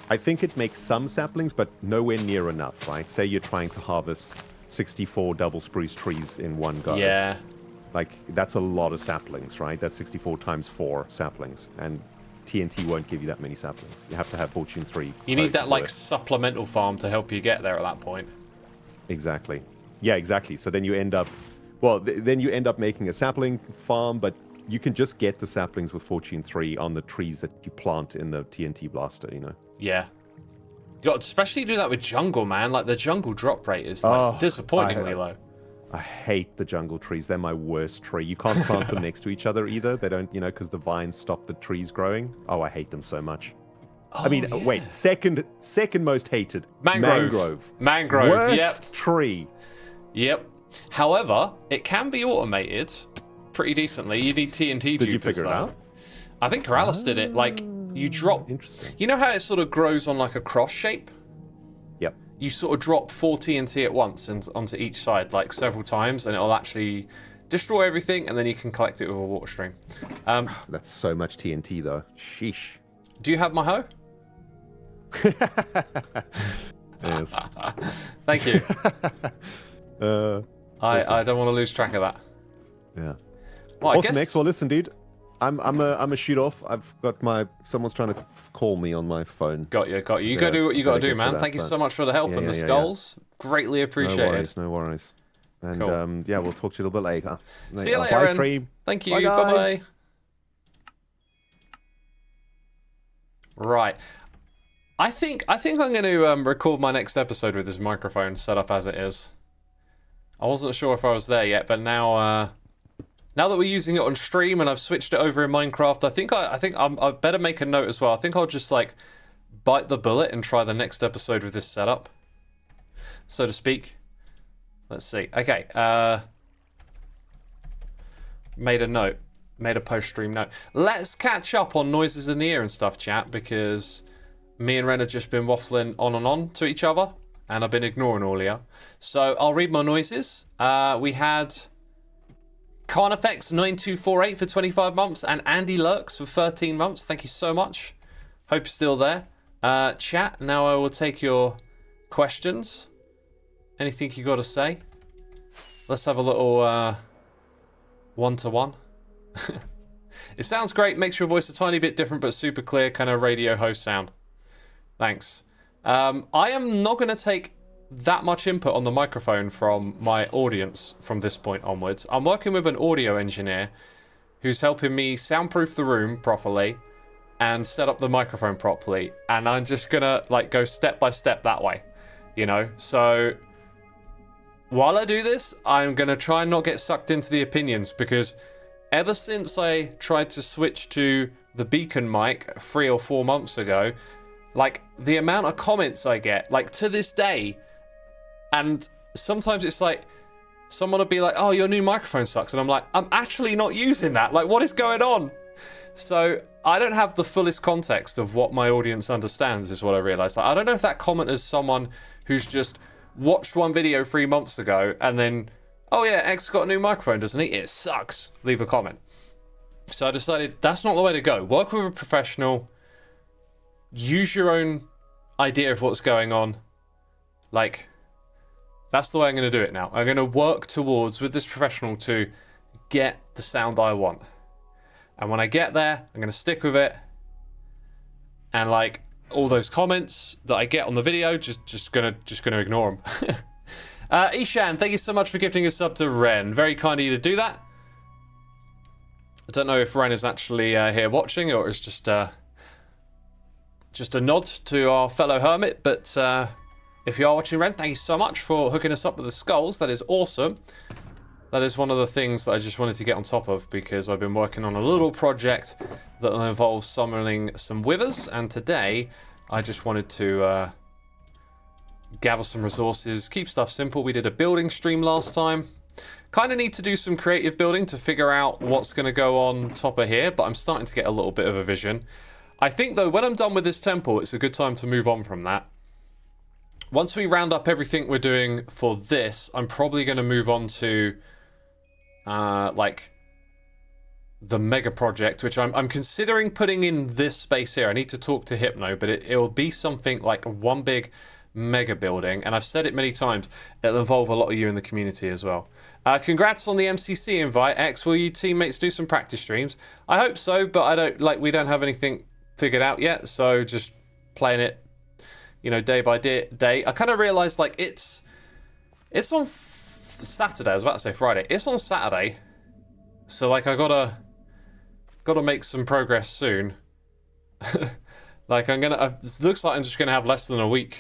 I think it makes some saplings, but nowhere near enough, right? Say you're trying to harvest 64 double spruce trees in one go. Yeah. Like, that's a lot of saplings, right? That's 64 times 4 saplings. And TNT won't give you that many saplings. You have to have Fortune 3. You need that, like, supplemental farm to help you get there at that point. Exactly. Yeah, exactly. So then you end up... Well, then you end up making a sapling farm, but you can just get the saplings with Fortune 3 on the trees that you plant in the TNT blaster, you know? Yeah. You got to especially do that with jungle, man. Like, the jungle drop rate is, like, disappointingly low. I hate the jungle trees. They're my worst tree. You can't plant them next to each other either. They don't, you know, because the vines stop the trees growing. Oh, I hate them so much. I mean, wait, second most hated. Mangrove. Worst tree. Yep. However, it can be automated pretty decently. You need TNT Did you dupers, figure it though. out? I think Corrales did it. Like, you drop... Interesting. You know how it sort of grows on, like, a cross shape? Yep. You sort of drop 4 TNT at once and onto each side, like, several times, and it'll actually destroy everything, and then you can collect it with a water stream. That's so much TNT, though. Sheesh. Do you have my hoe? Yes. Thank you. I don't want to lose track of that. Yeah. Well, I Awesome, guess... X. Well, listen, dude. I'm a shoot off. I've got someone's trying to call me on my phone. Got you. You gotta do what you gotta do, man. Thank you so much for the help and the skulls. Greatly appreciated. No worries. And Cool. yeah, we'll talk to you a little bit later. See you later, Bye, Aaron. stream. Thank you. Bye, guys. Bye-bye. Right. I think I'm going to record my next episode with this microphone set up as it is. I wasn't sure if I was there yet, but now now that we're using it on stream and I've switched it over in Minecraft, I think I better make a note as well. I think I'll just like bite the bullet and try the next episode with this setup, so to speak. Let's see. Okay. Made a note. Made a post-stream note. Let's catch up on noises in the ear and stuff, chat, because me and Ren have just been waffling on and on to each other, and I've been ignoring all of you. So I'll read my noises. We had Carnifex9248 for 25 months, and Andy Lurks for 13 months. Thank you so much. Hope you're still there. Chat, now I will take your questions. Anything you got to say? Let's have a little one-to-one. It sounds great, makes your voice a tiny bit different, but super clear, kind of radio host sound. Thanks. I am not going to take that much input on the microphone from my audience from this point onwards. I'm working with an audio engineer who's helping me soundproof the room properly and set up the microphone properly, and I'm just going to like go step by step that way, you know? So while I do this, I'm going to try and not get sucked into the opinions, because ever since I tried to switch to the beacon mic 3 or 4 months ago, like the amount of comments I get, like to this day, and sometimes it's like someone will be like, oh, your new microphone sucks, and I'm like, I'm actually not using that, like what is going on? So I don't have the fullest context of what my audience understands, is what I realized. Like, I don't know if that comment is someone who's just watched one video 3 months ago and then, oh yeah, X got a new microphone, doesn't he? It sucks. Leave a comment. So I decided that's not the way to go. Work with a professional. Use your own idea of what's going on. Like, that's the way I'm going to do it now. I'm going to work towards, with this professional, to get the sound I want. And when I get there, I'm going to stick with it. And like, all those comments that I get on the video, just gonna ignore them. Ishan, thank you so much for gifting a sub to Ren. Very kind of you to do that. I don't know if Ren is actually here watching or it's just a nod to our fellow hermit, but if you are watching, Ren, thank you so much for hooking us up with the skulls. That is awesome. That is one of the things that I just wanted to get on top of because I've been working on a little project that will involve summoning some withers, and today I just wanted to gather some resources, keep stuff simple. We did a building stream last time. Kind of need to do some creative building to figure out what's going to go on top of here, but I'm starting to get a little bit of a vision. I think, though, when I'm done with this temple, it's a good time to move on from that. Once we round up everything we're doing for this, I'm probably going to move on to, like, the mega project, which I'm considering putting in this space here. I need to talk to Hypno, but it'll be something like one big mega building, and I've said it many times, it'll involve a lot of you in the community as well. Congrats on the MCC invite, X. Will you teammates do some practice streams? I hope so, but we don't have anything figured out yet, so just playing it, you know, day by day. I kind of realized, like, it's on Saturday. I was about to say Friday. It's on Saturday, so like I gotta make some progress soon. Like it looks like I'm just gonna have less than a week.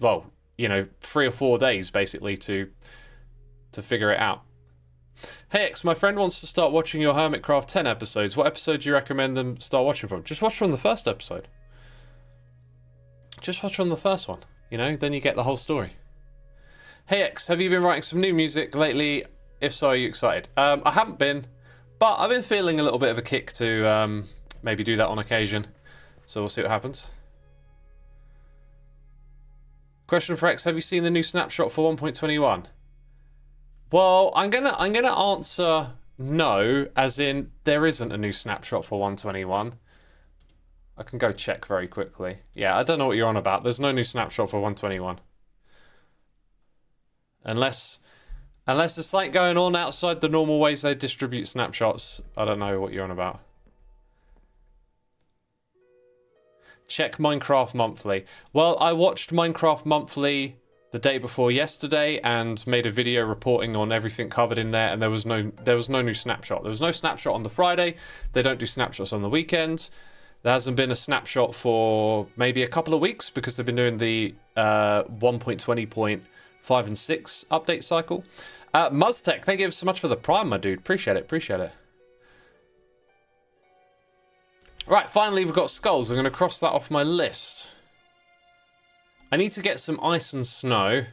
Well, you know, 3 or 4 days basically to figure it out. Hey X, my friend wants to start watching your Hermitcraft 10 episodes. What episode do you recommend them start watching from? Just watch from the first episode. Just watch from the first one, you know, then you get the whole story. Hey X, have you been writing some new music lately? If so, are you excited? I haven't been, but I've been feeling a little bit of a kick to maybe do that on occasion. So we'll see what happens. Question for X, have you seen the new snapshot for 1.21? Well, I'm gonna answer no, as in there isn't a new snapshot for 121. I can go check very quickly. Yeah, I don't know what you're on about. There's no new snapshot for 121. Unless there's something going on outside the normal ways they distribute snapshots, I don't know what you're on about. Check Minecraft Monthly. Well, I watched Minecraft Monthly the day before yesterday and made a video reporting on everything covered in there, and there was no new snapshot. There was no snapshot on the Friday. They don't do snapshots on the weekend. There hasn't been a snapshot for maybe a couple of weeks because they've been doing the 1.20.5 and 6 update cycle. Muztech, thank you so much for the Prime, my dude. Appreciate it. Right, finally we've got skulls. I'm going to cross that off my list. I need to get some ice and snow,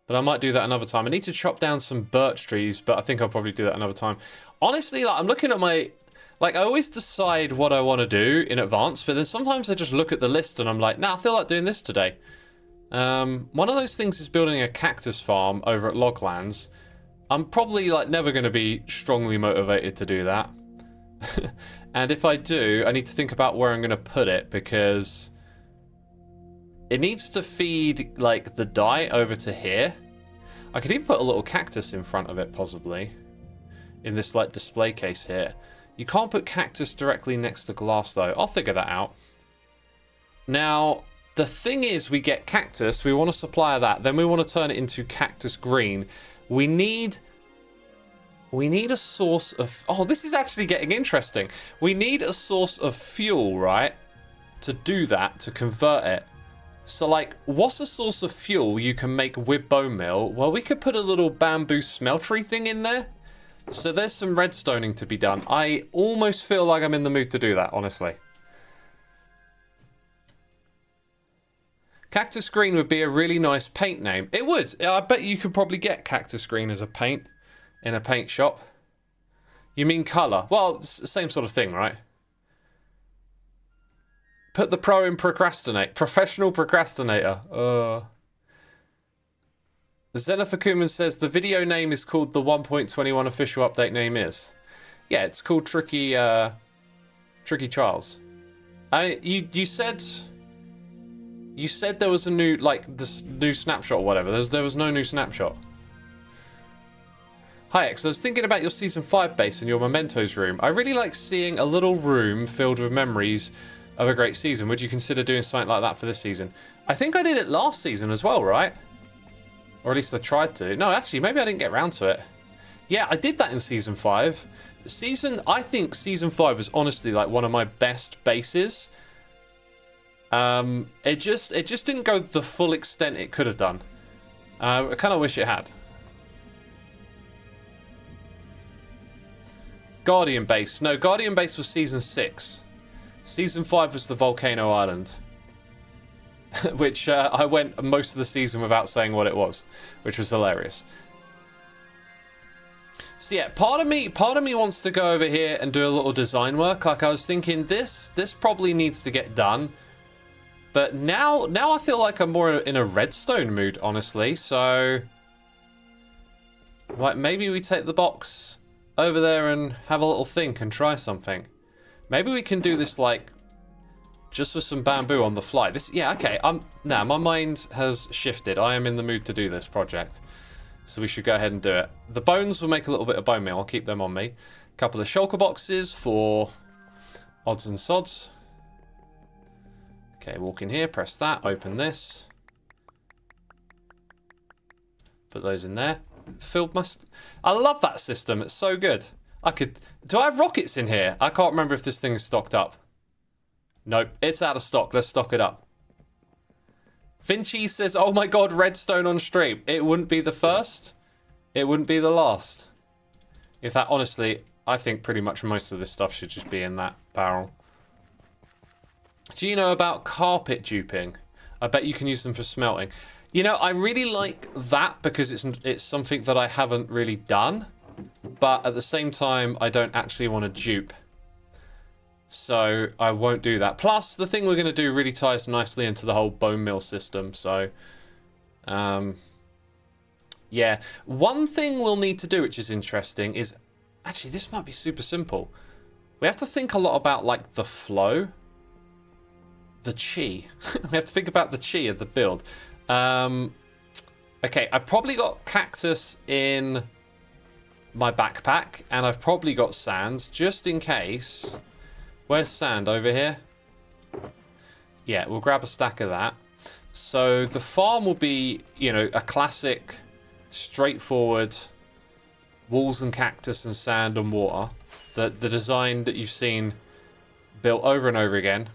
but I might do that another time. I need to chop down some birch trees, but I think I'll probably do that another time. Honestly, like, I'm looking at my... Like, I always decide what I want to do in advance, but then sometimes I just look at the list and I'm like, nah, I feel like doing this today. One of those things is building a cactus farm over at Loglands. I'm probably, like, never going to be strongly motivated to do that. And if I do, I need to think about where I'm going to put it, because it needs to feed, like, the dye over to here. I could even put a little cactus in front of it, possibly, in this, like, display case here. You can't put cactus directly next to glass, though. I'll figure that out. Now, the thing is, we get cactus, we want to supply that, then we want to turn it into cactus green. We need a source of... Oh, this is actually getting interesting. We need a source of fuel, right? To do that, to convert it. So, like, what's a source of fuel you can make with bone meal? Well, we could put a little bamboo smeltery thing in there. So there's some redstoning to be done. I almost feel like I'm in the mood to do that, honestly. Cactus Green would be a really nice paint name. It would. I bet you could probably get Cactus Green as a paint in a paint shop. You mean colour? Well, it's the same sort of thing, right? Put the pro in procrastinate. Professional procrastinator. Xenofakuman says the video name is called the 1.21 official update name is. Yeah, it's called Tricky Trials. You said there was a new, like, this new snapshot or whatever. There was no new snapshot. Hi X, I was thinking about your Season 5 base in your Mementos room. I really like seeing a little room filled with memories of a great season. Would you consider doing something like that for this season? I think I did it last season as well, right? Or at least I tried to. No, actually, maybe I didn't get around to it. Yeah, I did that in Season 5. I think Season 5 was honestly like one of my best bases. It just didn't go the full extent it could have done. I kind of wish it had. Guardian Base. No, Guardian Base was Season 6. Season 5 was the Volcano Island. Which I went most of the season without saying what it was. Which was hilarious. So yeah, part of me wants to go over here and do a little design work. Like I was thinking this probably needs to get done. But now I feel like I'm more in a redstone mood, honestly. So like maybe we take the box over there and have a little think and try something. Maybe we can do this like just with some bamboo on the fly. Yeah, okay. Now my mind has shifted. I am in the mood to do this project. So we should go ahead and do it. The bones will make a little bit of bone meal. I'll keep them on me. A couple of shulker boxes for odds and sods. Okay, walk in here, press that, open this. Put those in there. I love that system. It's so good. Do I have rockets in here? I can't remember if this thing is stocked up. Nope, it's out of stock. Let's stock it up. Finchy says, oh my god, redstone on stream. It wouldn't be the first. It wouldn't be the last. In fact, honestly, I think pretty much most of this stuff should just be in that barrel. Do you know about carpet duping? I bet you can use them for smelting. You know, I really like that because it's something that I haven't really done. But at the same time, I don't actually want to dupe. So I won't do that. Plus, the thing we're going to do really ties nicely into the whole bone meal system. So, yeah. One thing we'll need to do, which is interesting, is... Actually, this might be super simple. We have to think a lot about, like, the flow. The chi. We have to think about the chi of the build. Okay, I've probably got cactus in my backpack, and I've probably got sand, just in case. Where's sand? Over here? Yeah, we'll grab a stack of that. So the farm will be, you know, a classic, straightforward walls and cactus and sand and water. The design that you've seen built over and over again.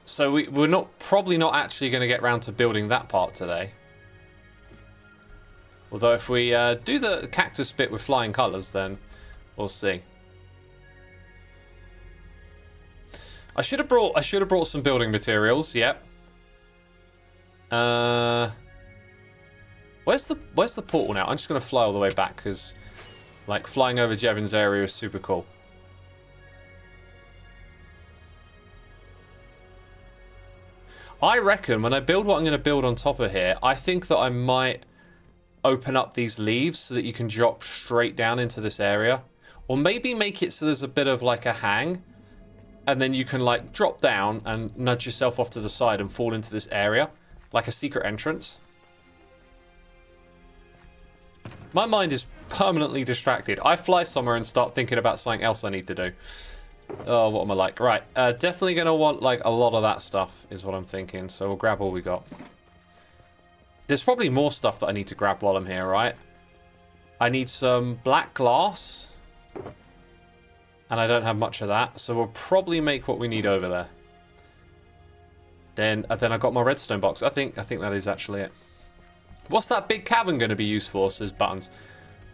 So we're probably not actually going to get round to building that part today. Although if we do the cactus bit with flying colours, then we'll see. I should have brought some building materials. Yep. Where's the portal now? I'm just going to fly all the way back because, like, flying over Jevon's area is super cool. I reckon when I build what I'm going to build on top of here, I think that I might open up these leaves so that you can drop straight down into this area. Or maybe make it so there's a bit of like a hang. And then you can like drop down and nudge yourself off to the side and fall into this area. Like a secret entrance. My mind is permanently distracted. I fly somewhere and start thinking about something else I need to do. Oh, what am I like? Right, definitely going to want like a lot of that stuff is what I'm thinking. So we'll grab all we got. There's probably more stuff that I need to grab while I'm here, right? I need some black glass. And I don't have much of that. So we'll probably make what we need over there. Then I got my redstone box. I think that is actually it. What's that big cavern going to be used for, says Buttons.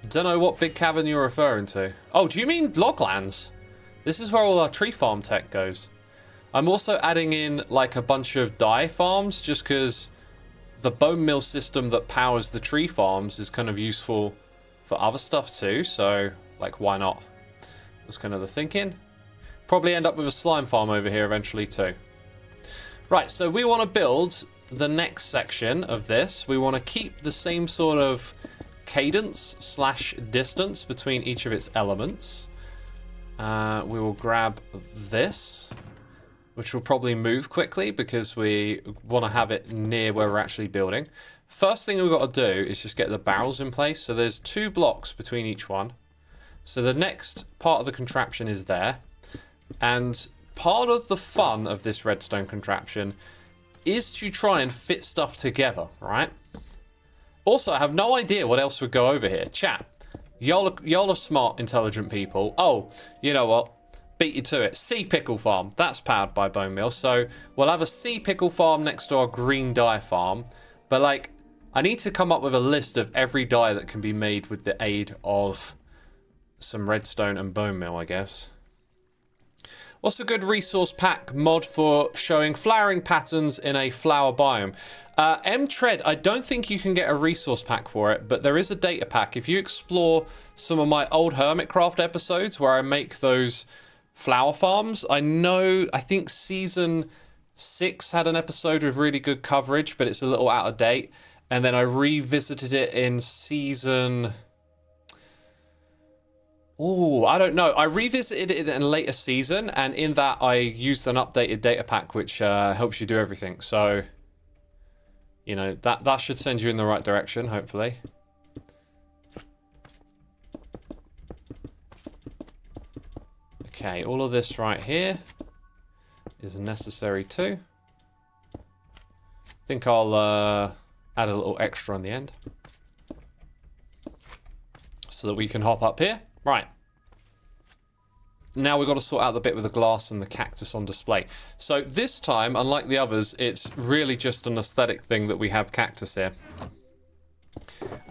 Don't know what big cavern you're referring to. Oh, do you mean loglands? This is where all our tree farm tech goes. I'm also adding in like a bunch of dye farms just because the bone mill system that powers the tree farms is kind of useful for other stuff too. So like, why not? That's kind of the thinking. Probably end up with a slime farm over here eventually too. Right, so we want to build the next section of this. We want to keep the same sort of cadence / distance between each of its elements. We will grab this, which will probably move quickly because we want to have it near where we're actually building. First thing we've got to do is just get the barrels in place. So there's 2 blocks between each one. So the next part of the contraption is there. And part of the fun of this redstone contraption is to try and fit stuff together, right? Also, I have no idea what else would go over here. Chat, y'all are smart, intelligent people. Oh, you know what? Beat you to it. Sea pickle farm. That's powered by bone meal. So we'll have a sea pickle farm next to our green dye farm. But like, I need to come up with a list of every dye that can be made with the aid of some redstone and bone meal, I guess. What's a good resource pack mod for showing flowering patterns in a flower biome? M-Tread, I don't think you can get a resource pack for it, but there is a data pack. If you explore some of my old Hermitcraft episodes where I make those flower farms, I think season 6 had an episode with really good coverage, but it's a little out of date. And then I revisited it in season... Oh, I don't know. I revisited it in a later season, and in that I used an updated data pack, which helps you do everything. So, you know, that should send you in the right direction, hopefully. Okay, all of this right here is necessary too. I think I'll add a little extra on the end so that we can hop up here. Right. Now we've got to sort out the bit with the glass and the cactus on display. So this time, unlike the others, it's really just an aesthetic thing that we have cactus here.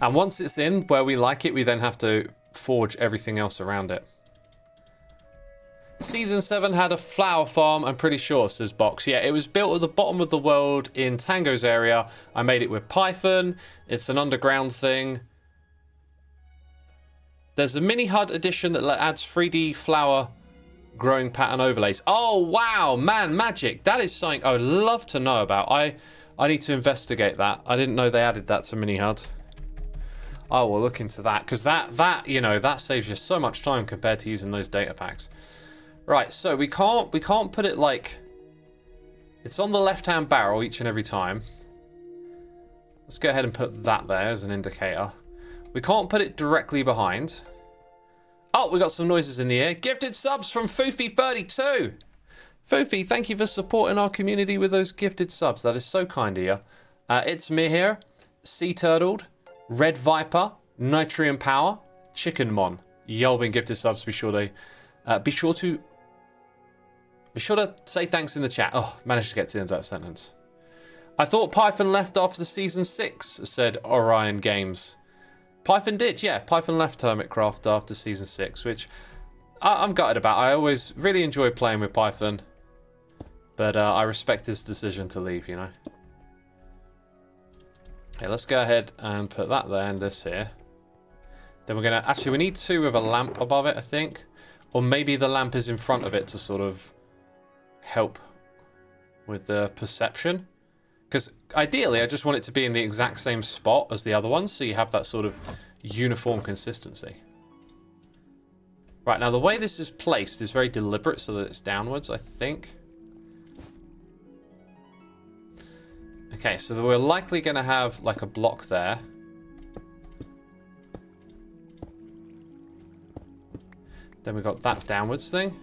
And once it's in where we like it, we then have to forge everything else around it. Season 7 had a flower farm, I'm pretty sure, says Box. Yeah, it was built at the bottom of the world in Tango's area. I made it with Python. It's an underground thing. There's a mini HUD edition that adds 3D flower growing pattern overlays. Oh, wow, man, magic. That is something I would love to know about. I need to investigate that. I didn't know they added that to mini HUD. I will look into that, because that you know, that saves you so much time compared to using those data packs. Right, so we can't put it like... It's on the left-hand barrel each and every time. Let's go ahead and put that there as an indicator. We can't put it directly behind. Oh, we got some noises in the air. Gifted subs from Foofy32. Foofy, thank you for supporting our community with those gifted subs. That is so kind of you. It's me here. Sea Turtled, Red Viper, Nitrium Power, Chicken Mon. Y'all been gifted subs. Be sure to say thanks in the chat. Oh, managed to get to the end of that sentence. I thought Python left after season 6, said Orion Games. Python did, yeah. Python left Hermitcraft after season 6, which I'm gutted about. I always really enjoy playing with Python, but I respect his decision to leave, you know. Okay, let's go ahead and put that there and this here. Then we're gonna, actually we need 2 with a lamp above it, I think. Or maybe the lamp is in front of it to sort of help with the perception. Because ideally, I just want it to be in the exact same spot as the other ones, so you have that sort of uniform consistency. Right, now the way this is placed is very deliberate so that it's downwards, I think. Okay, so we're likely going to have like a block there. Then we've got that downwards thing.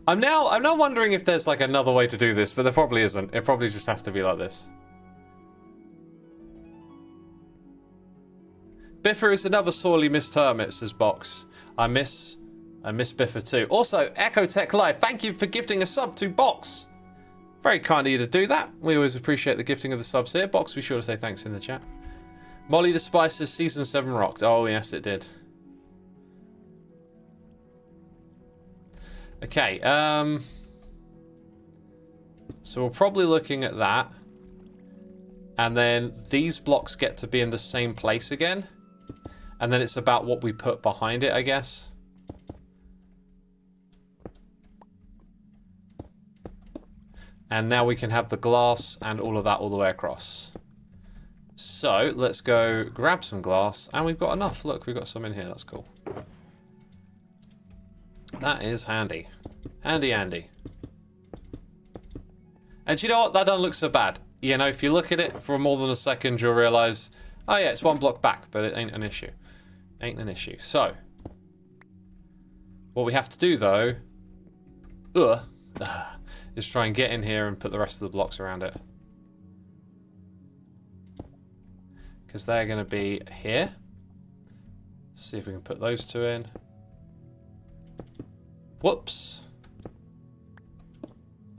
I'm now wondering if there's like another way to do this, but there probably isn't. It probably just has to be like this. Biffer is another sorely missed hermit, says Box. I miss Biffer too. Also, Echo Tech Live, thank you for gifting a sub to Box. Very kind of you to do that. We always appreciate the gifting of the subs here. Box, be sure to say thanks in the chat. Molly the Spice says season 7 rocked. Oh yes, it did. Okay, so we're probably looking at that. And then these blocks get to be in the same place again. And then it's about what we put behind it, I guess. And now we can have the glass and all of that all the way across. So let's go grab some glass. And we've got enough. Look, we've got some in here. That's cool. That is handy. Handy, handy. And you know what? That doesn't look so bad. You know, if you look at it for more than a second, you'll realize, oh yeah, it's 1 block back, but it ain't an issue. Ain't an issue. So, What we have to do, though, is try and get in here and put the rest of the blocks around it. Because they're going to be here. Let's see if we can put those two in. Whoops.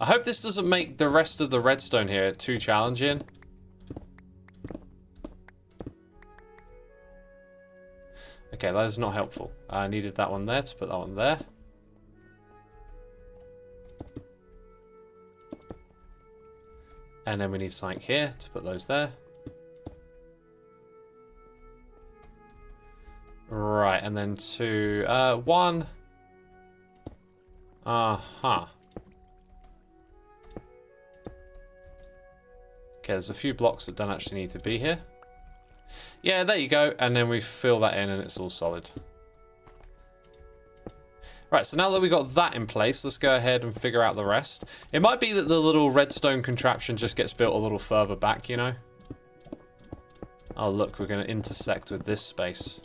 I hope this doesn't make the rest of the redstone here too challenging. Okay, that is not helpful. I needed that one there to put that one there. And then we need something here to put those there. Right, and then two, one. Okay, there's a few blocks that don't actually need to be here. Yeah, there you go. And then we fill that in and it's all solid. Right, so now that we got that in place, let's go ahead and figure out the rest. It might be that the little redstone contraption just gets built a little further back, you know? Oh, look, we're going to intersect with this space.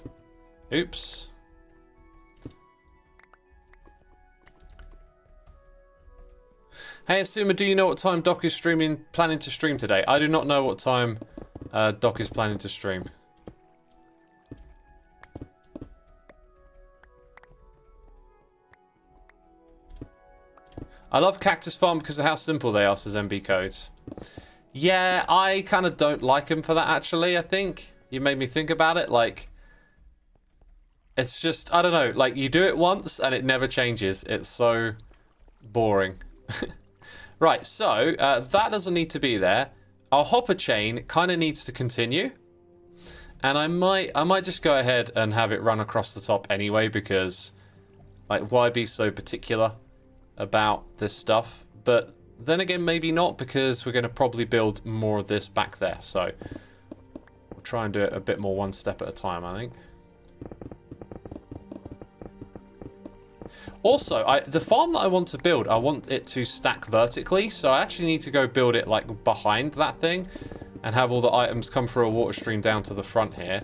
Oops. Hey, Xisuma, do you know what time Doc is planning to stream today? I do not know what time Doc is planning to stream. I love Cactus Farm because of how simple they are, says MB Codes. Yeah, I kind of don't like them for that, actually, I think. You made me think about it, like... It's just, I don't know, like, you do it once and it never changes. It's so boring. Right, so, that doesn't need to be there. Our hopper chain kind of needs to continue. And I might just go ahead and have it run across the top anyway, because, like, why be so particular about this stuff? But then again, maybe not, because we're going to probably build more of this back there. So we'll try and do it a bit more one step at a time, I think. Also, the farm that I want to build, I want it to stack vertically. So I actually need to go build it like behind that thing and have all the items come through a water stream down to the front here.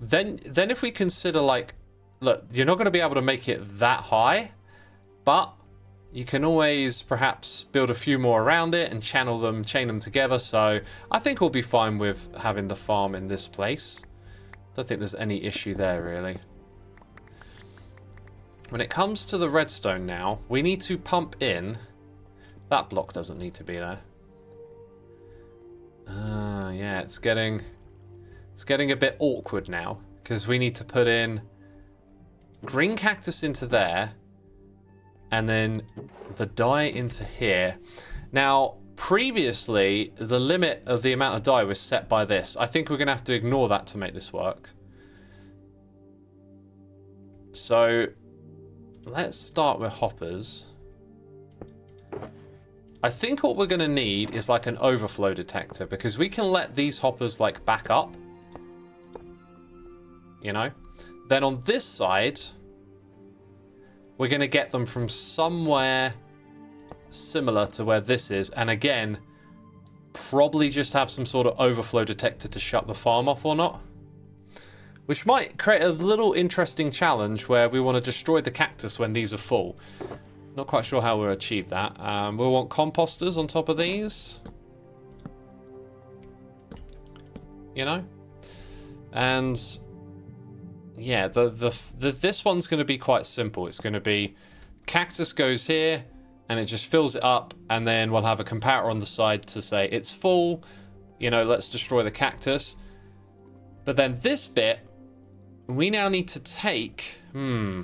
Then if we consider, like, look, you're not going to be able to make it that high, but you can always perhaps build a few more around it and chain them together. So I think we'll be fine with having the farm in this place. Don't think there's any issue there, really. When it comes to the redstone now, we need to pump in. That block doesn't need to be there. Yeah, it's getting a bit awkward now, because we need to put in green cactus into there, and then the dye into here. Now, previously, the limit of the amount of dye was set by this. I think we're going to have to ignore that to make this work. So let's start with hoppers. I think what we're going to need is like an overflow detector, because we can let these hoppers like back up, you know. Then on this side, we're going to get them from somewhere similar to where this is, and again, probably just have some sort of overflow detector to shut the farm off or not. Which might create a little interesting challenge where we want to destroy the cactus when these are full. Not quite sure how we'll achieve that. We'll want composters on top of these. You know? And yeah, this one's going to be quite simple. It's going to be cactus goes here and it just fills it up, and then we'll have a comparator on the side to say it's full. You know, let's destroy the cactus. But then this bit, we now need to take... we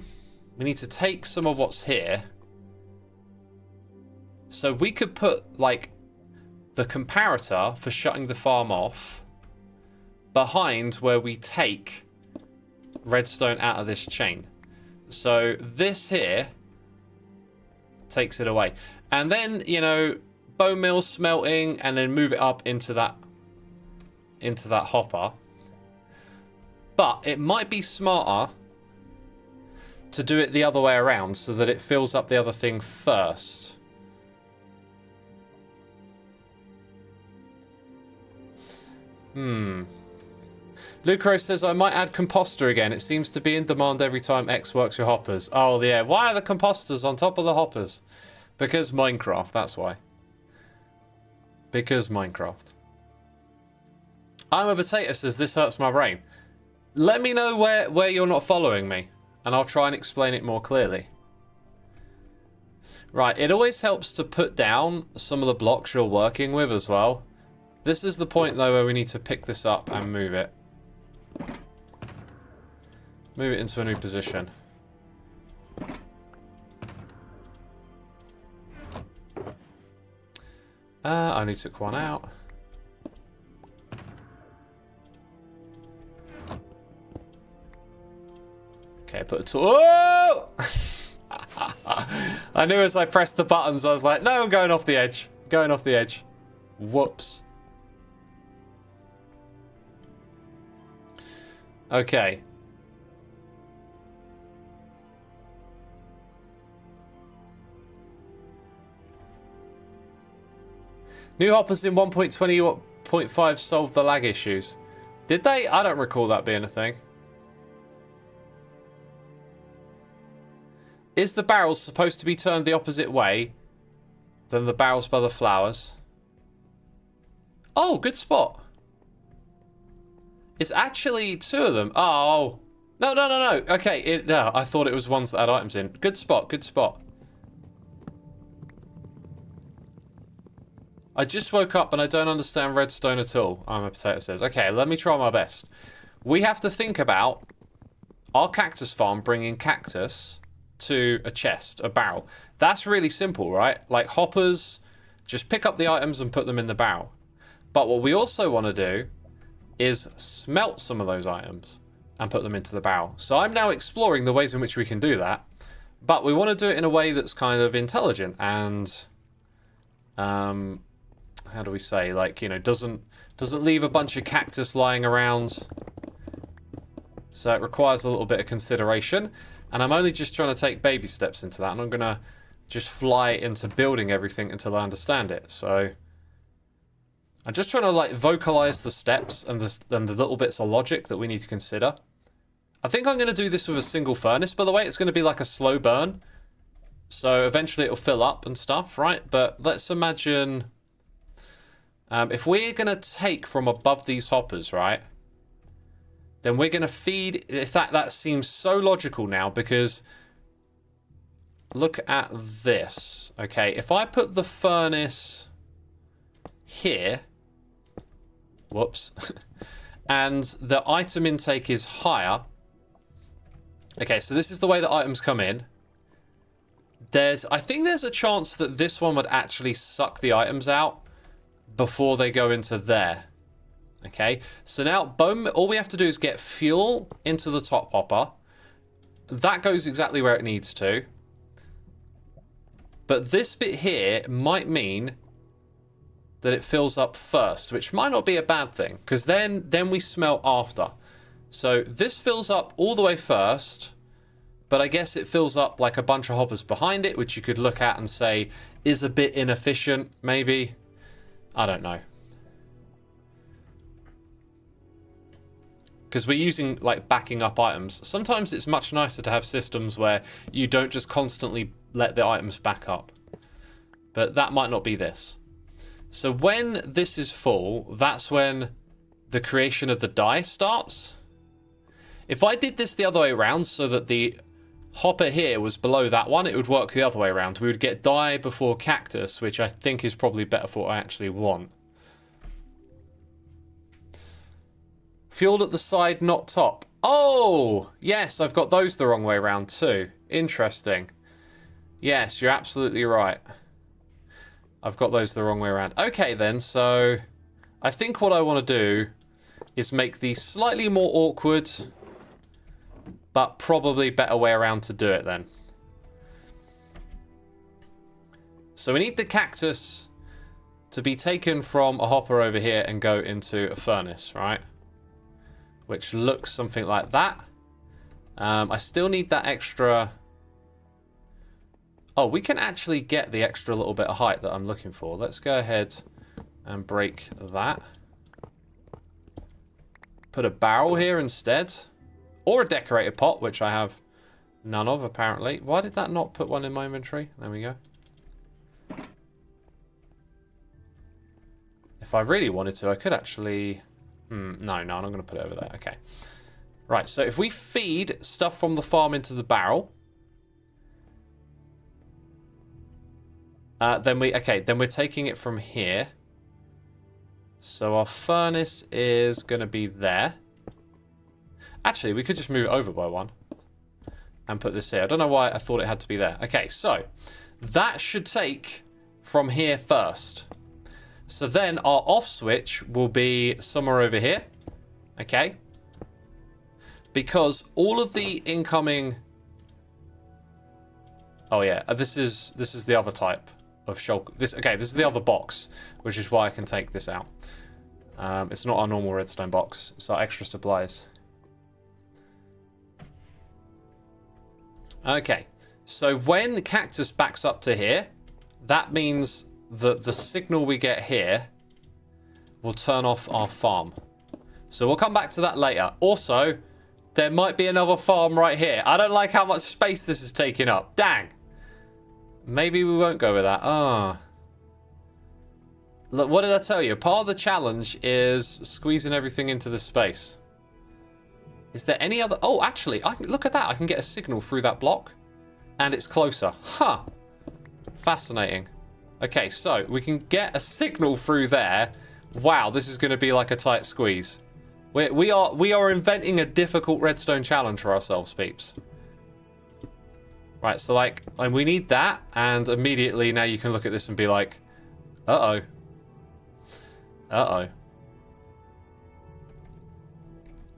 need to take some of what's here. So we could put, like, the comparator for shutting the farm off behind where we take redstone out of this chain. So this here takes it away. And then, you know, bone meal smelting, and then move it up into that hopper. But it might be smarter to do it the other way around so that it fills up the other thing first. Lucro says, I might add composter again. It seems to be in demand every time X works with hoppers. Oh, yeah. Why are the composters on top of the hoppers? Because Minecraft, that's why. Because Minecraft. I'm a Potato says, this hurts my brain. Let me know where you're not following me, and I'll try and explain it more clearly. Right, it always helps to put down some of the blocks you're working with as well. This is the point, though, where we need to pick this up and move it. Move it into a new position. I only took one out. Okay, put a tool. Oh! I knew as I pressed the buttons, I was like, no, I'm going off the edge. Going off the edge. Whoops. Okay. New hoppers in 1.20.5 solved the lag issues. Did they? I don't recall that being a thing. Is the barrel supposed to be turned the opposite way than the barrels by the flowers? Oh, good spot. It's actually two of them. Oh. No, no, no, no. Okay, no, I thought it was ones that had items in. Good spot, good spot. I just woke up and I don't understand redstone at all. I'm a Potato says. Okay, let me try my best. We have to think about our cactus farm bringing cactus to a chest, a barrel. That's really simple, right? Like hoppers, just pick up the items and put them in the barrel. But what we also want to do is smelt some of those items and put them into the barrel. So I'm now exploring the ways in which we can do that, but we want to do it in a way that's kind of intelligent and how do we say, like, you know, doesn't leave a bunch of cactus lying around. So it requires a little bit of consideration. And I'm only just trying to take baby steps into that. And I'm going to just fly into building everything until I understand it. So I'm just trying to, like, vocalize the steps and the little bits of logic that we need to consider. I think I'm going to do this with a single furnace, by the way. It's going to be like a slow burn. So eventually it'll fill up and stuff, right? But let's imagine if we're going to take from above these hoppers, right? Then we're going to feed... In fact, that seems so logical now because look at this. Okay, if I put the furnace here... Whoops. And the item intake is higher. Okay, so this is the way that items come in. I think there's a chance that this one would actually suck the items out before they go into there. Okay, so now all we have to do is get fuel into the top hopper. That goes exactly where it needs to. But this bit here might mean that it fills up first, which might not be a bad thing, because then we smelt after. So this fills up all the way first, but I guess it fills up like a bunch of hoppers behind it, which you could look at and say is a bit inefficient, maybe. I don't know. Because we're using, like, backing up items. Sometimes it's much nicer to have systems where you don't just constantly let the items back up. But that might not be this. So when this is full, that's when the creation of the dye starts. If I did this the other way around so that the hopper here was below that one, it would work the other way around. We would get dye before cactus, which I think is probably better for what I actually want. Fueled at the side, not top. Oh, yes, I've got those the wrong way around too. Interesting. Yes, you're absolutely right. I've got those the wrong way around. Okay, then, so I think what I want to do is make these slightly more awkward, but probably better way around to do it then. So we need the cactus to be taken from a hopper over here and go into a furnace, right? Which looks something like that. I still need that extra... Oh, we can actually get the extra little bit of height that I'm looking for. Let's go ahead and break that. put a barrel here instead. Or a decorated pot, which I have none of, apparently. Why did that not put one in my inventory? There we go. If I really wanted to, I could actually... no, I'm not going to put it over there. Okay. Right, so if we feed stuff from the farm into the barrel... then we're taking it from here. So our furnace is going to be there. Actually, we could just move it over by one. And put this here. I don't know why I thought it had to be there. Okay, so that should take from here first. So then our off switch will be somewhere over here. Okay. Because all of the incoming... Oh yeah, this is the other type of shulker. This is the other box, which is why I can take this out. It's not our normal redstone box. It's our extra supplies. Okay, so when cactus backs up to here, that means that the signal we get here will turn off our farm. So we'll come back to that later. Also, there might be another farm right here. I don't like how much space this is taking up. Dang. Maybe we won't go with that. Look, what did I tell you? Part of the challenge is squeezing everything into this space. Is there any other... Oh, actually, look at that. I can get a signal through that block. And it's closer. Huh. Fascinating. Okay, so we can get a signal through there. Wow, this is going to be like a tight squeeze. We are inventing a difficult redstone challenge for ourselves, peeps. Right, so like we need that. And immediately now you can look at this and be like, uh-oh. Uh-oh.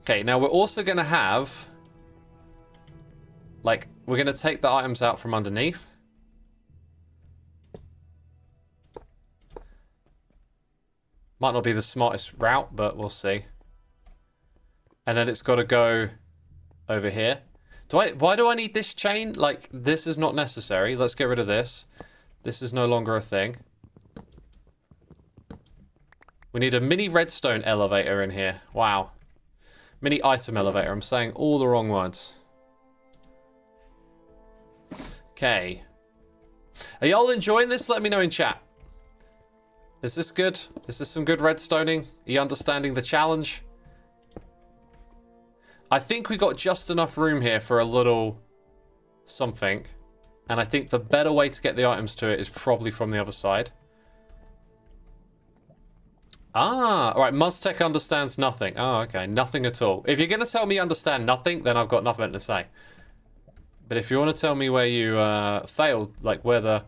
Okay, now we're also going to have, like, we're going to take the items out from underneath. Might not be the smartest route, but we'll see. And then it's got to go over here. Why do I need this chain? Like, this is not necessary. Let's get rid of this. This is no longer a thing. We need a mini redstone elevator in here. Wow. Mini item elevator. I'm saying all the wrong words. Okay. Are y'all enjoying this? Let me know in chat. Is this good? Is this some good redstoning? Are you understanding the challenge? I think we got just enough room here for a little something. And I think the better way to get the items to it is probably from the other side. Ah, all right. Muztec understands nothing. Oh, okay. Nothing at all. If you're going to tell me understand nothing, then I've got nothing to say. But if you want to tell me where you failed, like where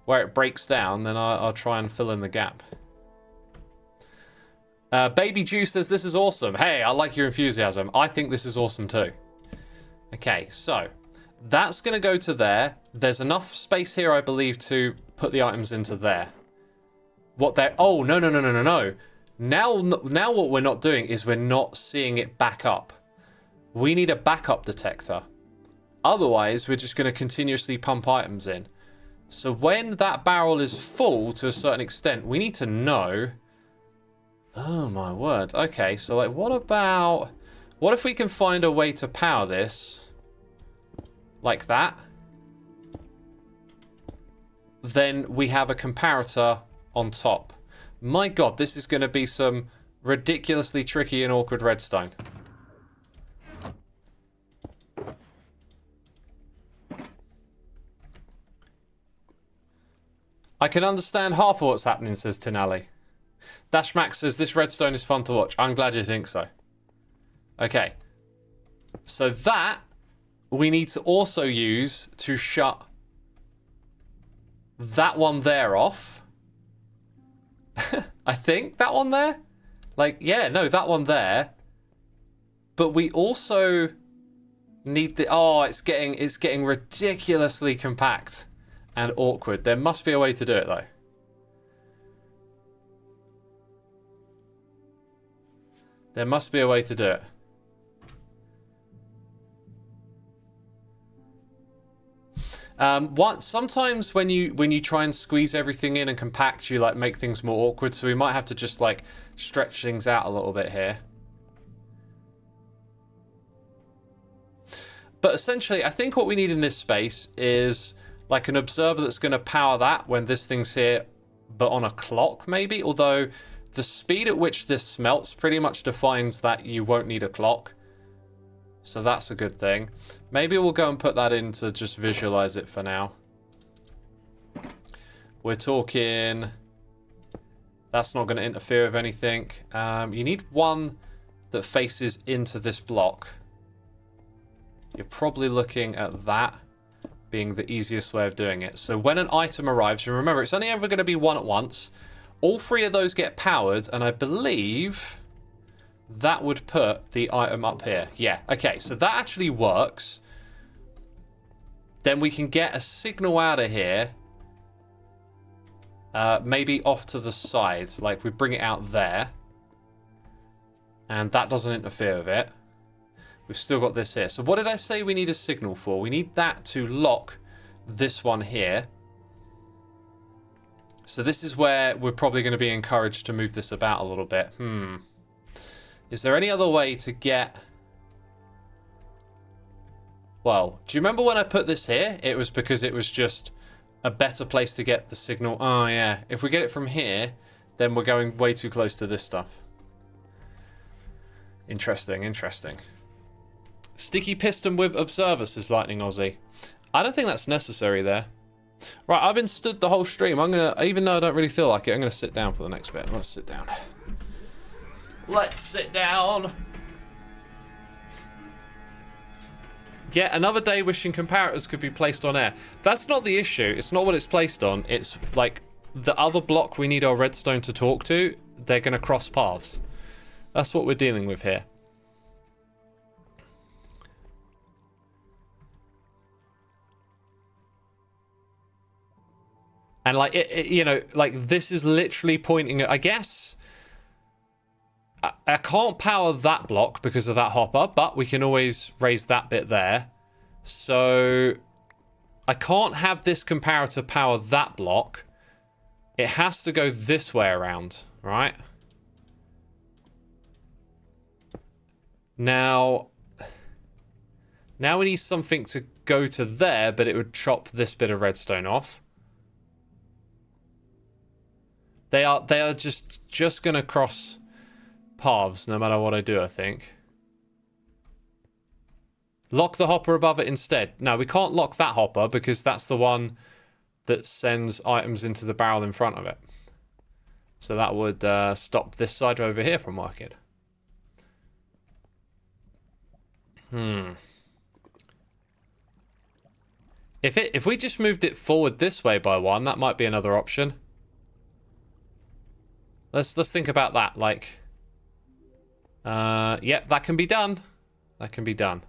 it breaks down, then I'll try and fill in the gap. Baby Jew says, this is awesome. Hey, I like your enthusiasm. I think this is awesome too. Okay, so that's going to go to there. There's enough space here, I believe, to put the items into there. What they're... Oh, no. Now what we're not doing is we're not seeing it back up. We need a backup detector. Otherwise, we're just going to continuously pump items in. So when that barrel is full to a certain extent, we need to know... Oh, my word. Okay, so like, what if we can find a way to power this like that? Then we have a comparator on top. My god, this is going to be some ridiculously tricky and awkward redstone. I can understand half of what's happening, says Tinali. Dashmax says, this redstone is fun to watch. I'm glad you think so. Okay. So that we need to also use to shut that one there off. I think that one there. Like, yeah, no, that one there. But we also need the... Oh, it's getting ridiculously compact and awkward. There must be a way to do it, though. There must be a way to do it. Sometimes when you try and squeeze everything in and compact, you like make things more awkward. So we might have to just like stretch things out a little bit here. But essentially, I think what we need in this space is like an observer that's going to power that when this thing's here, but on a clock maybe. Although the speed at which this smelts pretty much defines that you won't need a clock. So that's a good thing. Maybe we'll go and put that in to just visualize it for now. We're talking... That's not going to interfere with anything. You need one that faces into this block. You're probably looking at that being the easiest way of doing it. So when an item arrives, and remember, it's only ever going to be one at once. All three of those get powered, and I believe that would put the item up here. Yeah, okay, so that actually works. Then we can get a signal out of here. Maybe off to the side, like we bring it out there. And that doesn't interfere with it. We've still got this here. So what did I say we need a signal for? We need that to lock this one here. So this is where we're probably going to be encouraged to move this about a little bit. Is there any other way to get... Well, do you remember when I put this here? It was because it was just a better place to get the signal. Oh, yeah. If we get it from here, then we're going way too close to this stuff. Interesting, interesting. Sticky piston with observer, says Lightning Aussie. I don't think that's necessary there. Right, I've been stood the whole stream. I'm going to, even though I don't really feel like it, I'm going to sit down for the next bit. Let's sit down. Let's sit down. Yeah, another day wishing comparators could be placed on air. That's not the issue. It's not what it's placed on. It's like the other block we need our redstone to talk to. They're going to cross paths. That's what we're dealing with here. And like, you know, like this is literally pointing at, I guess, I can't power that block because of that hopper, but we can always raise that bit there. So I can't have this comparator power that block. It has to go this way around, right? Now we need something to go to there, but it would chop this bit of redstone off. They are just gonna cross paths no matter what I do, I think. Lock the hopper above it instead. No, we can't lock that hopper because that's the one that sends items into the barrel in front of it. So that would stop this side over here from working. If we just moved it forward this way by one, that might be another option. Let's think about that. Like, yep, that can be done. That can be done.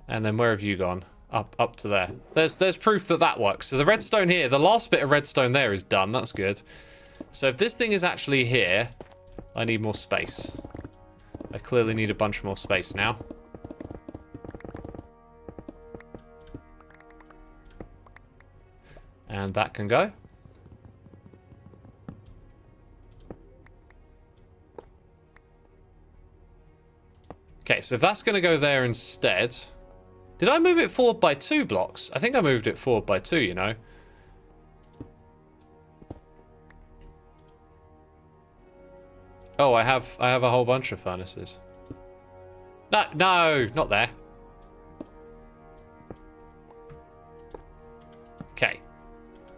And then where have you gone? Up to there. There's proof that that works. So the redstone here, the last bit of redstone there is done. That's good. So if this thing is actually here, I need more space. I clearly need a bunch more space now. And that can go. Okay, so if that's going to go there instead... Did I move it forward by 2 blocks? I think I moved it forward by 2, you know. Oh, I have a whole bunch of furnaces. No, not there. Okay.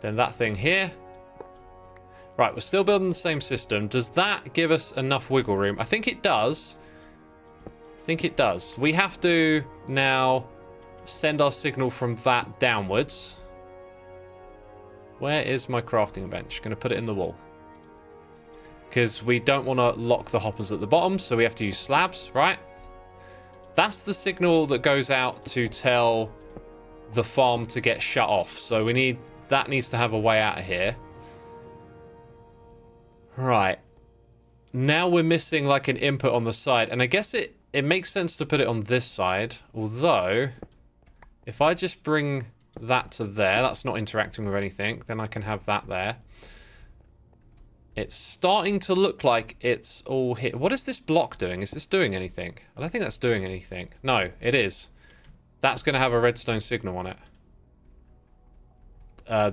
Then that thing here. Right, we're still building the same system. Does that give us enough wiggle room? I think it does. We have to now send our signal from that downwards. Where is my crafting bench? Going to put it in the wall. Because we don't want to lock the hoppers at the bottom, so we have to use slabs, right? That's the signal that goes out to tell the farm to get shut off. So that needs to have a way out of here. Right. Now we're missing like an input on the side, and I guess it makes sense to put it on this side, although if I just bring that to there, that's not interacting with anything, then I can have that there. It's starting to look like it's all hit. What is this block doing? Is this doing anything? I don't think that's doing anything. No, it is. That's going to have a redstone signal on it.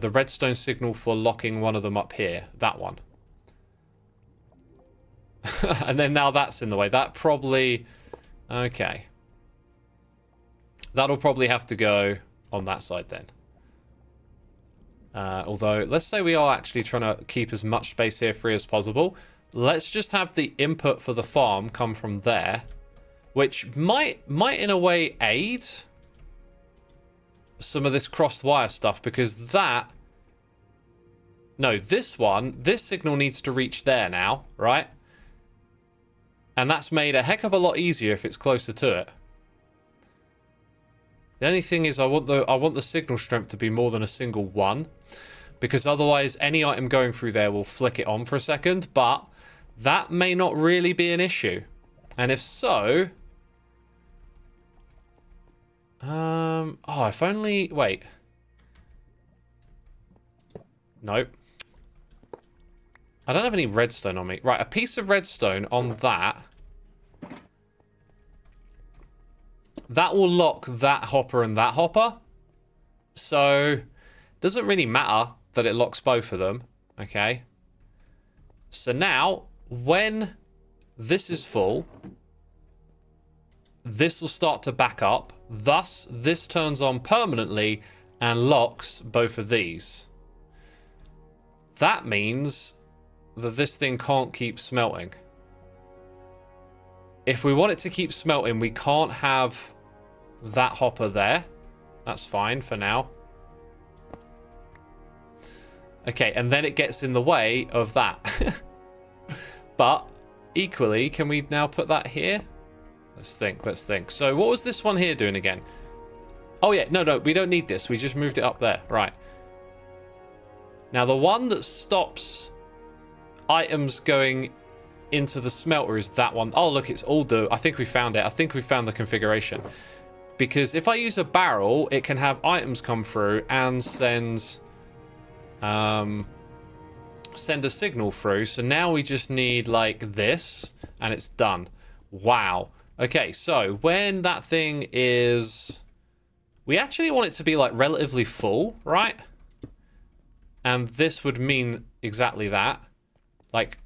The redstone signal for locking one of them up here. That one. And then now that's in the way. That probably... Okay. That'll probably have to go on that side then. Although, let's say we are actually trying to keep as much space here free as possible. Let's just have the input for the farm come from there. Which might in a way aid some of this crossed wire stuff. Because that... No, this signal needs to reach there now, right? And that's made a heck of a lot easier if it's closer to it. The only thing is I want the signal strength to be more than a single 1. Because otherwise any item going through there will flick it on for a second. But that may not really be an issue. And if so... Oh, if only... Wait. Nope. I don't have any redstone on me. Right, a piece of redstone on that. That will lock that hopper and that hopper. So, doesn't really matter that it locks both of them. Okay. So now, when this is full, this will start to back up. Thus, this turns on permanently and locks both of these. That means that this thing can't keep smelting. If we want it to keep smelting, we can't have that hopper there. That's fine for now. Okay, and then it gets in the way of that. But equally, can we now put that here? Let's think. So what was this one here doing again? Oh yeah, no, we don't need this. We just moved it up there. Right. Now the one that stops items going into the smelter is that one. Oh, look, it's all I think we found it. I think we found the configuration. Because if I use a barrel, it can have items come through and send a signal through. So now we just need like this and it's done. Wow. Okay, so when that thing is... We actually want it to be like relatively full, right? And this would mean exactly that. Like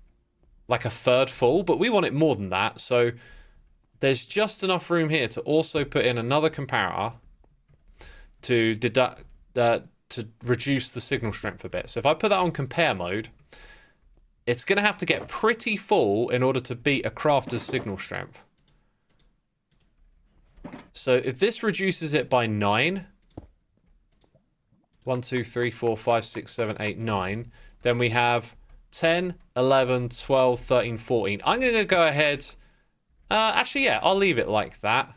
a third full, but we want it more than that. So there's just enough room here to also put in another comparator to to reduce the signal strength a bit. So if I put that on compare mode, it's going to have to get pretty full in order to beat a crafter's signal strength. So if this reduces it by 9, 1, 2, 3, 4, 5, 6, 7, 8, 9, then we have 10, 11, 12, 13, 14. I'm going to go ahead... actually, yeah, I'll leave it like that.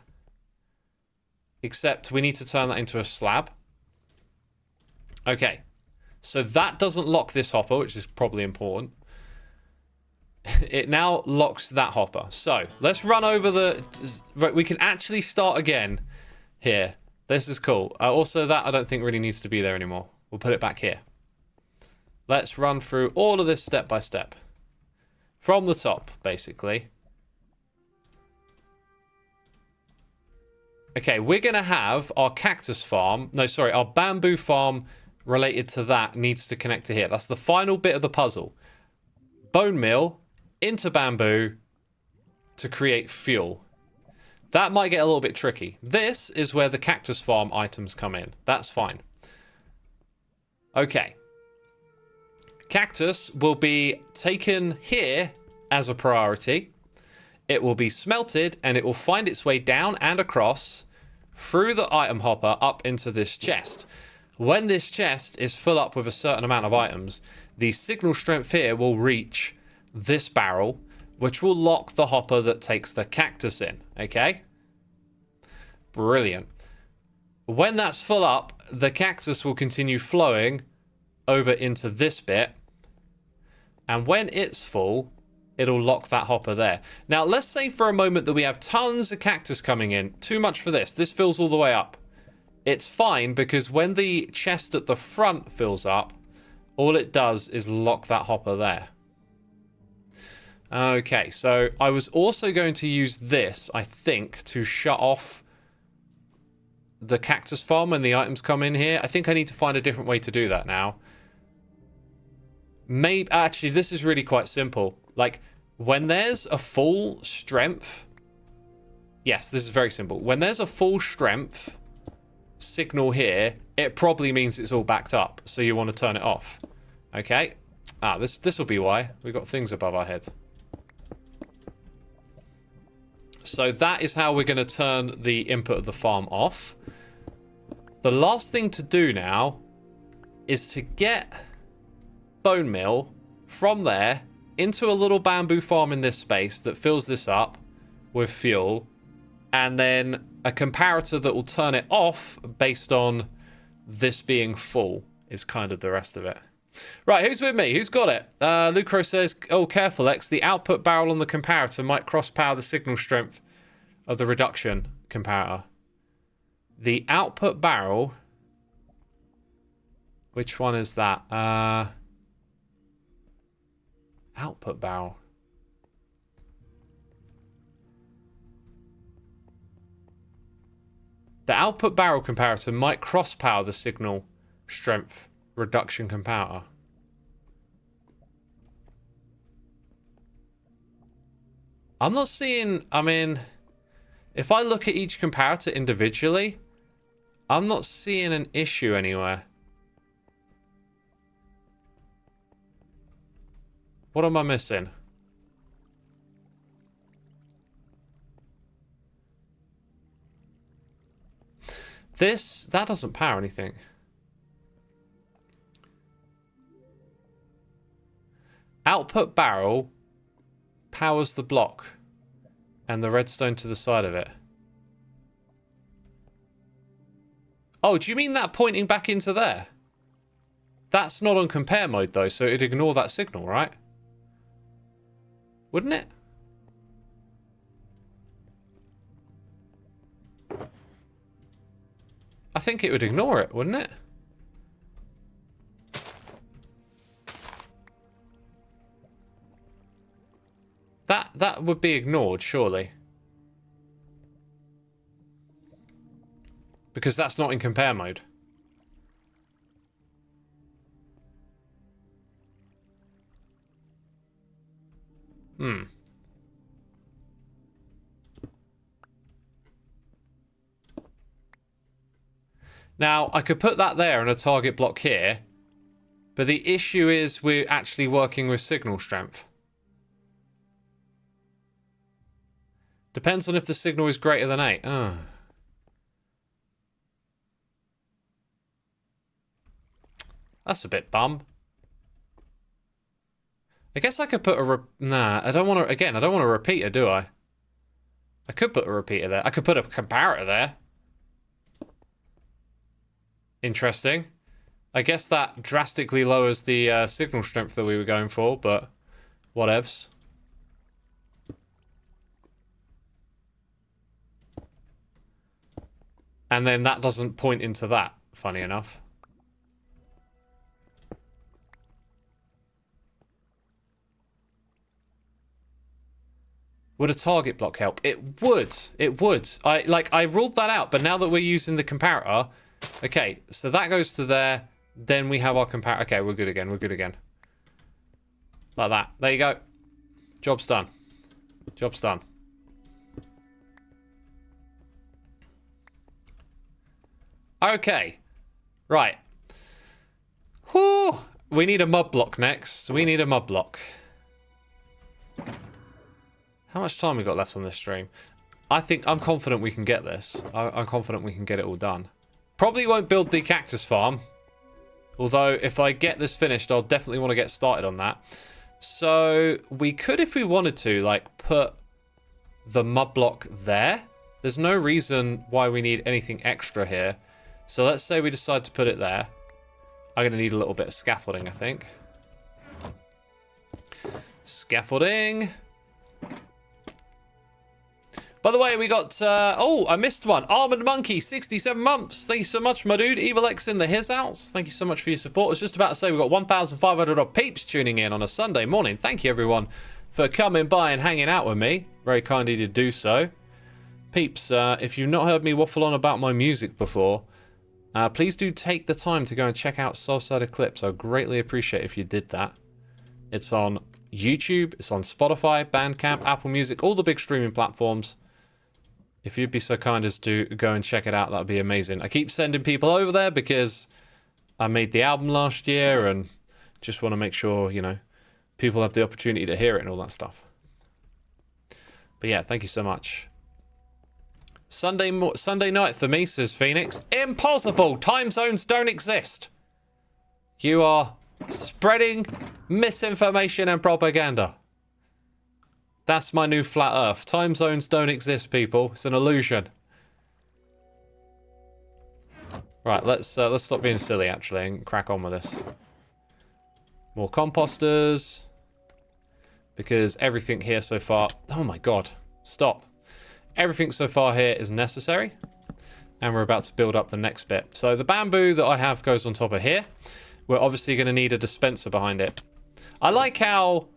Except we need to turn that into a slab. Okay. So that doesn't lock this hopper, which is probably important. It now locks that hopper. So, let's run over the... Right, we can actually start again here. This is cool. Also, that I don't think really needs to be there anymore. We'll put it back here. Let's run through all of this step by step. From the top, basically. Okay, we're going to have our cactus farm... No, sorry, our bamboo farm related to that needs to connect to here. That's the final bit of the puzzle. Bone meal into bamboo to create fuel. That might get a little bit tricky. This is where the cactus farm items come in. That's fine. Okay. Cactus will be taken here as a priority. It will be smelted and it will find its way down and across through the item hopper up into this chest. When this chest is full up with a certain amount of items, the signal strength here will reach this barrel, which will lock the hopper that takes the cactus in. Okay? Brilliant. When that's full up, the cactus will continue flowing over into this bit. And when it's full, it'll lock that hopper there. Now, let's say for a moment that we have tons of cactus coming in. Too much for this. This fills all the way up. It's fine because when the chest at the front fills up, all it does is lock that hopper there. Okay, so I was also going to use this, I think, to shut off the cactus farm when the items come in here. I think I need to find a different way to do that now. Maybe, actually, this is really quite simple. Like, when there's a full strength... Yes, this is very simple. When there's a full strength signal here, it probably means it's all backed up. So you want to turn it off. Okay. This will be why. We've got things above our head. So that is how we're going to turn the input of the farm off. The last thing to do now is to get bone meal from there into a little bamboo farm in this space that fills this up with fuel, and then a comparator that will turn it off based on this being full is kind of the rest of it. Right, who's with me? Who's got it? Lucro says, oh, careful, X. The output barrel on the comparator might cross-power the signal strength of the reduction comparator. The output barrel... Which one is that? Output barrel. The output barrel comparator might cross-power the signal strength reduction comparator. I'm not seeing... I mean, if I look at each comparator individually, I'm not seeing an issue anywhere. What am I missing? That doesn't power anything. Output barrel powers the block and the redstone to the side of it. Oh, do you mean that pointing back into there? That's not on compare mode though, so it'd ignore that signal, right? Wouldn't it? I think it would ignore it, wouldn't it? That would be ignored, surely. Because that's not in compare mode. Now, I could put that there and a target block here, but the issue is we're actually working with signal strength. Depends on if the signal is greater than 8. Oh. That's a bit bum. I guess I could put a... Nah, I don't want to... Again, I don't want a repeater, do I? I could put a repeater there. I could put a comparator there. Interesting. I guess that drastically lowers the signal strength that we were going for, but whatevs. And then that doesn't point into that, funny enough. Would a target block help? It would. It would. I ruled that out, but now that we're using the comparator... Okay, so that goes to there. Then we have our comparator. Okay, we're good again. We're good again. Like that. There you go. Job's done. Job's done. Okay. Right. Whew. We need a mud block next. We need a mud block. How much time we got left on this stream? I'm confident we can get this. I'm confident we can get it all done. Probably won't build the cactus farm. Although, if I get this finished, I'll definitely want to get started on that. So, we could, if we wanted to, like, put the mud block there. There's no reason why we need anything extra here. So, let's say we decide to put it there. I'm going to need a little bit of scaffolding, I think. Scaffolding. By the way, we got... oh, I missed one. Armored Monkey, 67 months. Thank you so much, my dude. Evil X in the his house. Thank you so much for your support. I was just about to say we've got 1,500 odd peeps tuning in on a Sunday morning. Thank you, everyone, for coming by and hanging out with me. Very kind of you to do so. Peeps, if you've not heard me waffle on about my music before, please do take the time to go and check out Soulside Eclipse. I'd greatly appreciate if you did that. It's on YouTube, it's on Spotify, Bandcamp, Apple Music, all the big streaming platforms. If you'd be so kind as to go and check it out, that'd be amazing. I keep sending people over there because I made the album last year and just want to make sure, you know, people have the opportunity to hear it and all that stuff. But yeah, thank you so much. Sunday night for me, says Phoenix. Impossible! Time zones don't exist. You are spreading misinformation and propaganda. That's my new flat earth. Time zones don't exist, people. It's an illusion. Right, let's stop being silly, actually, and crack on with this. More composters. Because everything here so far... Oh my god. Stop. Everything so far here is necessary. And we're about to build up the next bit. So the bamboo that I have goes on top of here. We're obviously going to need a dispenser behind it. I like how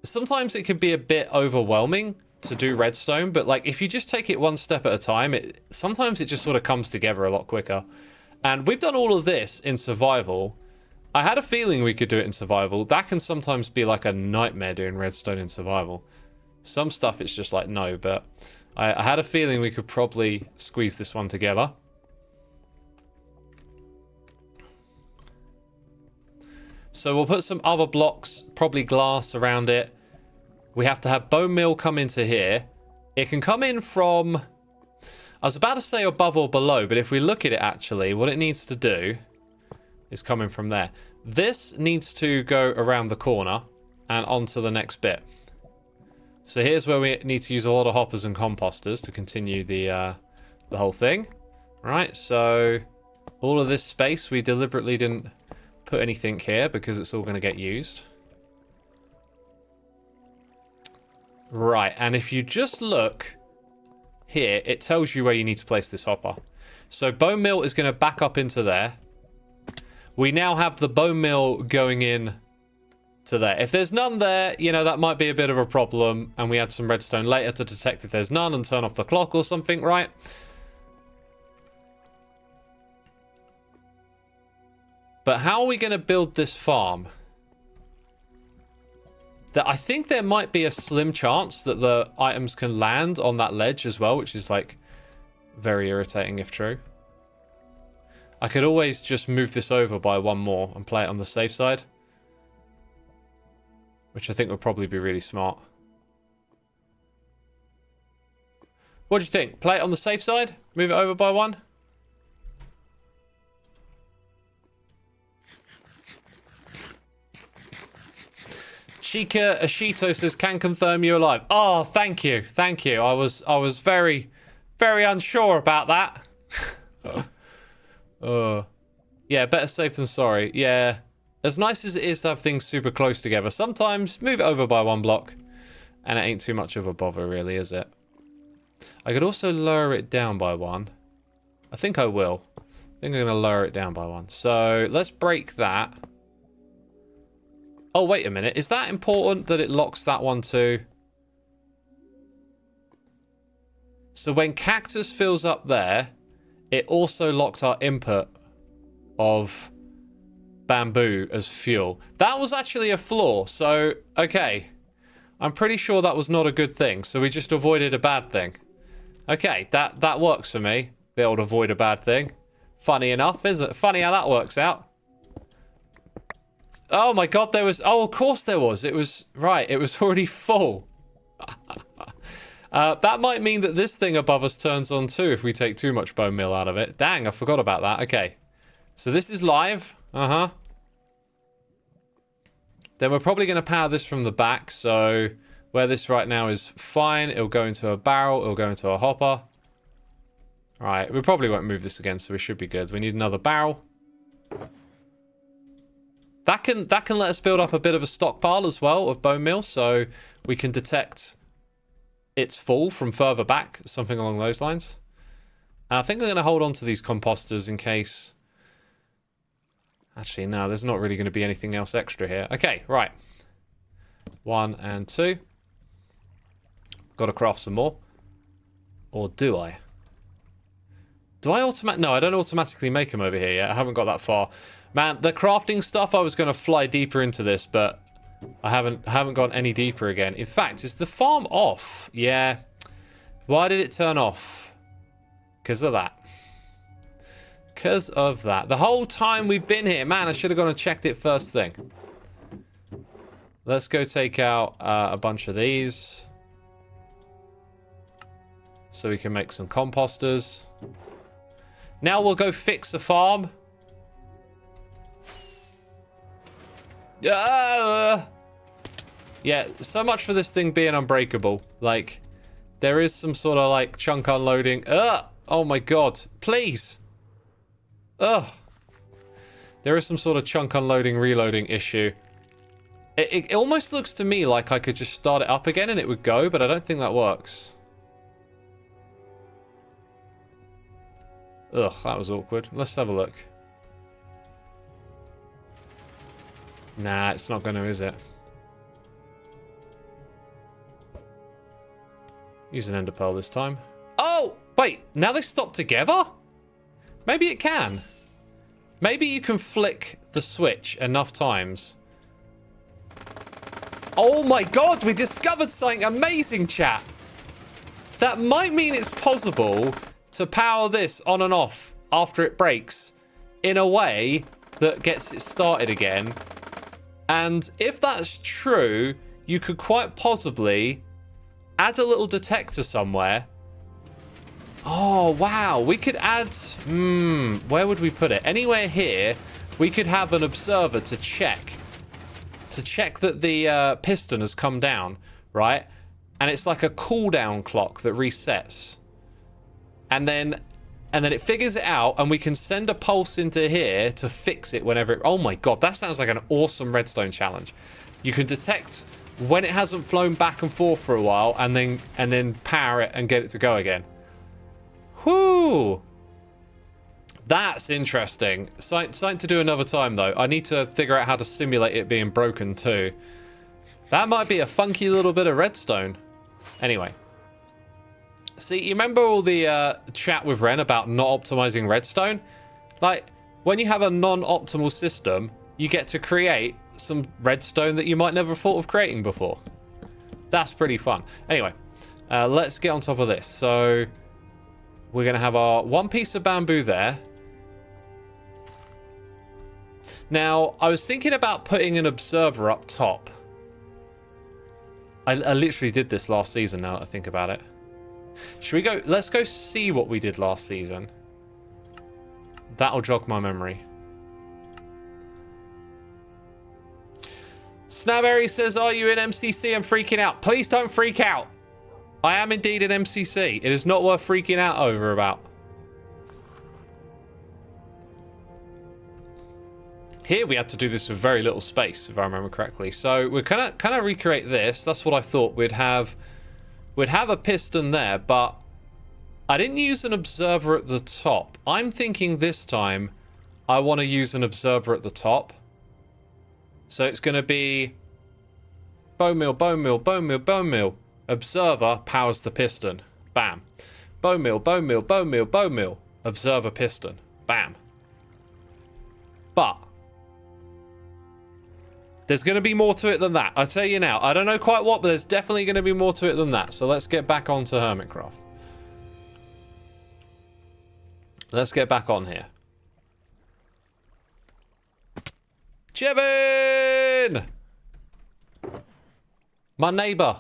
sometimes it can be a bit overwhelming to do redstone, but like if you just take it one step at a time, sometimes it just sort of comes together a lot quicker. And we've done all of this in survival. I had a feeling we could do it in survival. That can sometimes be like a nightmare doing redstone in survival. Some stuff it's just like no, but I had a feeling we could probably squeeze this one together. So we'll put some other blocks, probably glass around it. We have to have bone meal come into here. It can come in from... I was about to say above or below, but if we look at it actually, what it needs to do is come in from there. This needs to go around the corner and onto the next bit. So here's where we need to use a lot of hoppers and composters to continue the whole thing. Right, so all of this space, we deliberately didn't put anything here because it's all going to get used. Right, and if you just look here, it tells you where you need to place this hopper. So bone meal is going to back up into there. We now have the bone meal going in to there. If there's none there, you know, that might be a bit of a problem, and we add some redstone later to detect if there's none and turn off the clock or something, right? But how are we going to build this farm? I think there might be a slim chance that the items can land on that ledge as well, which is like very irritating if true. I could always just move this over by one more and play it on the safe side, which I think would probably be really smart. What do you think? Play it on the safe side? Move it over by one? Chica Ashito says, can confirm you're alive. Oh, thank you. Thank you. I was very, very unsure about that. Yeah, better safe than sorry. Yeah. As nice as it is to have things super close together, sometimes move it over by one block and it ain't too much of a bother, really, is it? I could also lower it down by one. I think I will. I think I'm going to lower it down by one. So let's break that. Oh, wait a minute. Is that important that it locks that one too? So when cactus fills up there, it also locks our input of bamboo as fuel. That was actually a flaw. So, okay. I'm pretty sure that was not a good thing. So we just avoided a bad thing. Okay, that works for me. The old avoid a bad thing. Funny enough, isn't it? Funny how that works out. Oh my god, there was... Oh, of course there was. It was... Right, it was already full. That might mean that this thing above us turns on too if we take too much bone meal out of it. Dang, I forgot about that. Okay. So this is live. Uh-huh. Then we're probably going to power this from the back. So where this right now is fine. It'll go into a barrel. It'll go into a hopper. All right. We probably won't move this again, so we should be good. We need another barrel. That can let us build up a bit of a stockpile as well of bone meal, so we can detect its full from further back, something along those lines. And I think I'm going to hold on to these composters in case... Actually, no, there's not really going to be anything else extra here. Okay, right. 1 and 2. Got to craft some more. Or do I? Do I No, I don't automatically make them over here yet. I haven't got that far. Man, the crafting stuff, I was going to fly deeper into this, but I haven't gone any deeper again. In fact, is the farm off? Yeah. Why did it turn off? Because of that. Because of that. The whole time we've been here, man, I should have gone and checked it first thing. Let's go take out a bunch of these. So we can make some composters. Now we'll go fix the farm. Yeah, so much for this thing being unbreakable. Like, there is some sort of, like, chunk unloading. Oh my god. Please. Ugh. There is some sort of chunk unloading, reloading issue. It almost looks to me like I could just start it up again and it would go, but I don't think that works. Ugh, that was awkward. Let's have a look. Nah, it's not going to, is it? Use an ender pearl this time. Oh! Wait, now they've stopped together? Maybe it can. Maybe you can flick the switch enough times. Oh my god, we discovered something amazing, chat! That might mean it's possible to power this on and off after it breaks in a way that gets it started again. And if that's true, you could quite possibly add a little detector somewhere. Oh, wow. We could add... where would we put it? Anywhere here, we could have an observer to check. To check that the piston has come down, right? And it's like a cooldown clock that resets. And then it figures it out, and we can send a pulse into here to fix it whenever it... Oh my god, that sounds like an awesome redstone challenge. You can detect when it hasn't flown back and forth for a while, and then power it and get it to go again. Whoo! That's interesting. Something to do another time, though. I need to figure out how to simulate it being broken, too. That might be a funky little bit of redstone. Anyway. See, you remember all the chat with Ren about not optimizing redstone? Like, when you have a non-optimal system, you get to create some redstone that you might never have thought of creating before. That's pretty fun. Anyway, let's get on top of this. So, we're going to have our one piece of bamboo there. Now, I was thinking about putting an observer up top. I literally did this last season now that I think about it. Should we go? Let's go see what we did last season. That'll jog my memory. Snowberry says, are you in MCC? I'm freaking out. Please don't freak out. I am indeed in MCC. It is not worth freaking out over about. Here we had to do this with very little space, if I remember correctly. So we're kind of recreate this. That's what I thought. We'd have a piston there, but I didn't use an observer at the top. I'm thinking this time I want to use an observer at the top. So it's going to be bone meal, bone meal, bone meal, bone meal. Observer powers the piston. Bam. Bone meal, bone meal, bone meal, bone meal. Observer piston. Bam. But there's going to be more to it than that. I'll tell you now. I don't know quite what, but there's definitely going to be more to it than that. So let's get back onto Hermitcraft. Let's get back on here. Jevin! My neighbour.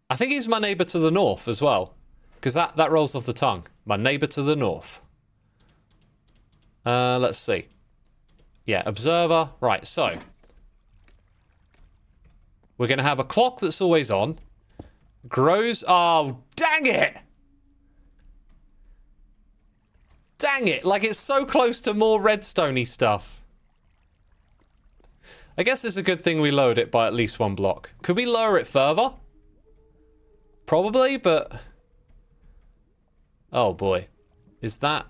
I think he's my neighbour to the north as well. Because that rolls off the tongue. My neighbour to the north. Let's see. Yeah, observer. Right, so we're going to have a clock that's always on. Grows... Oh, dang it! Dang it. Like, it's so close to more redstone-y stuff. I guess it's a good thing we lowered it by at least one block. Could we lower it further? Probably, but... Oh, boy. Is that...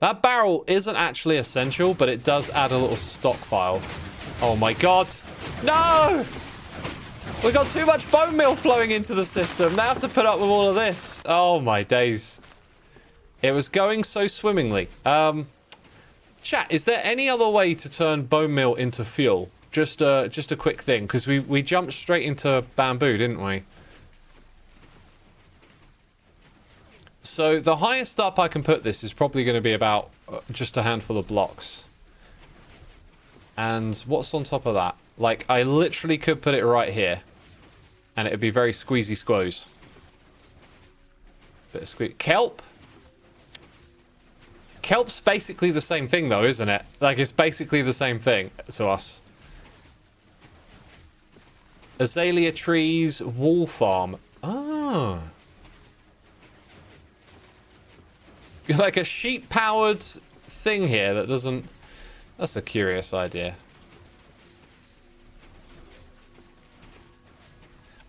That barrel isn't actually essential, but it does add a little stockpile. Oh, my God. No! We got too much bone meal flowing into the system. Now I have to put up with all of this. Oh my days. It was going so swimmingly. Chat, is there any other way to turn bone meal into fuel? Just a quick thing, because we jumped straight into bamboo, didn't we? So the highest up I can put this is probably going to be about just a handful of blocks. And what's on top of that? Like, I literally could put it right here. And it'd be very squeezy squoze. Bit of squeeze. Kelp? Kelp's basically the same thing though, isn't it? Like, it's basically the same thing to us. Azalea trees, wool farm. Ah. Like a sheep-powered thing here that doesn't... That's a curious idea.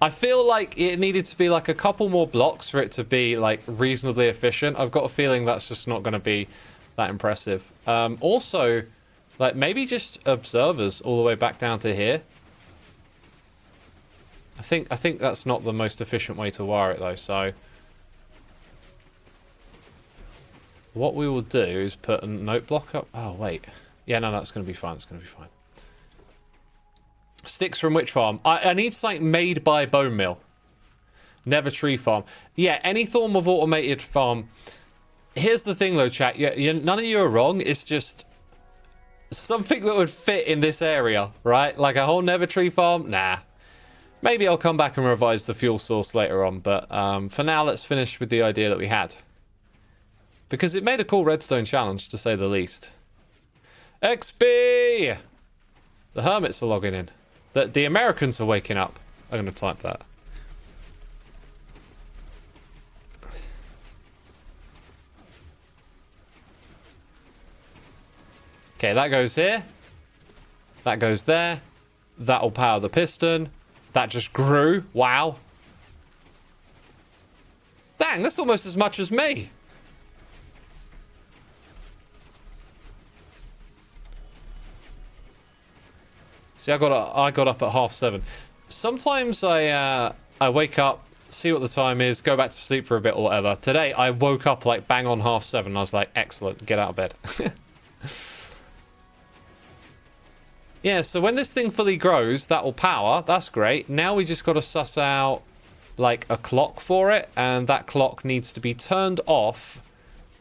I feel like it needed to be like a couple more blocks for it to be like reasonably efficient. I've got a feeling that's just not going to be that impressive. Also, like maybe just observers all the way back down to here. I think that's not the most efficient way to wire it though, so... What we will do is put a note block up. Oh, wait. Yeah, no, that's going to be fine. It's going to be fine. Sticks from which farm? I need something made by bone meal. Never tree farm. Yeah, any form of automated farm. Here's the thing, though, chat. None of you are wrong. It's just something that would fit in this area, right? Like a whole never tree farm? Nah. Maybe I'll come back and revise the fuel source later on. But for now, let's finish with the idea that we had. Because it made a cool redstone challenge, to say the least. XP! The hermits are logging in. The Americans are waking up. I'm going to type that. Okay, that goes here. That goes there. That'll power the piston. That just grew. Wow. Dang, that's almost as much as me. See, I got up at 7:30. Sometimes I wake up, see what the time is, go back to sleep for a bit or whatever. Today, I woke up like bang on 7:30. And I was like, excellent, get out of bed. Yeah, so when this thing fully grows, that will power. That's great. Now we just got to suss out like a clock for it. And that clock needs to be turned off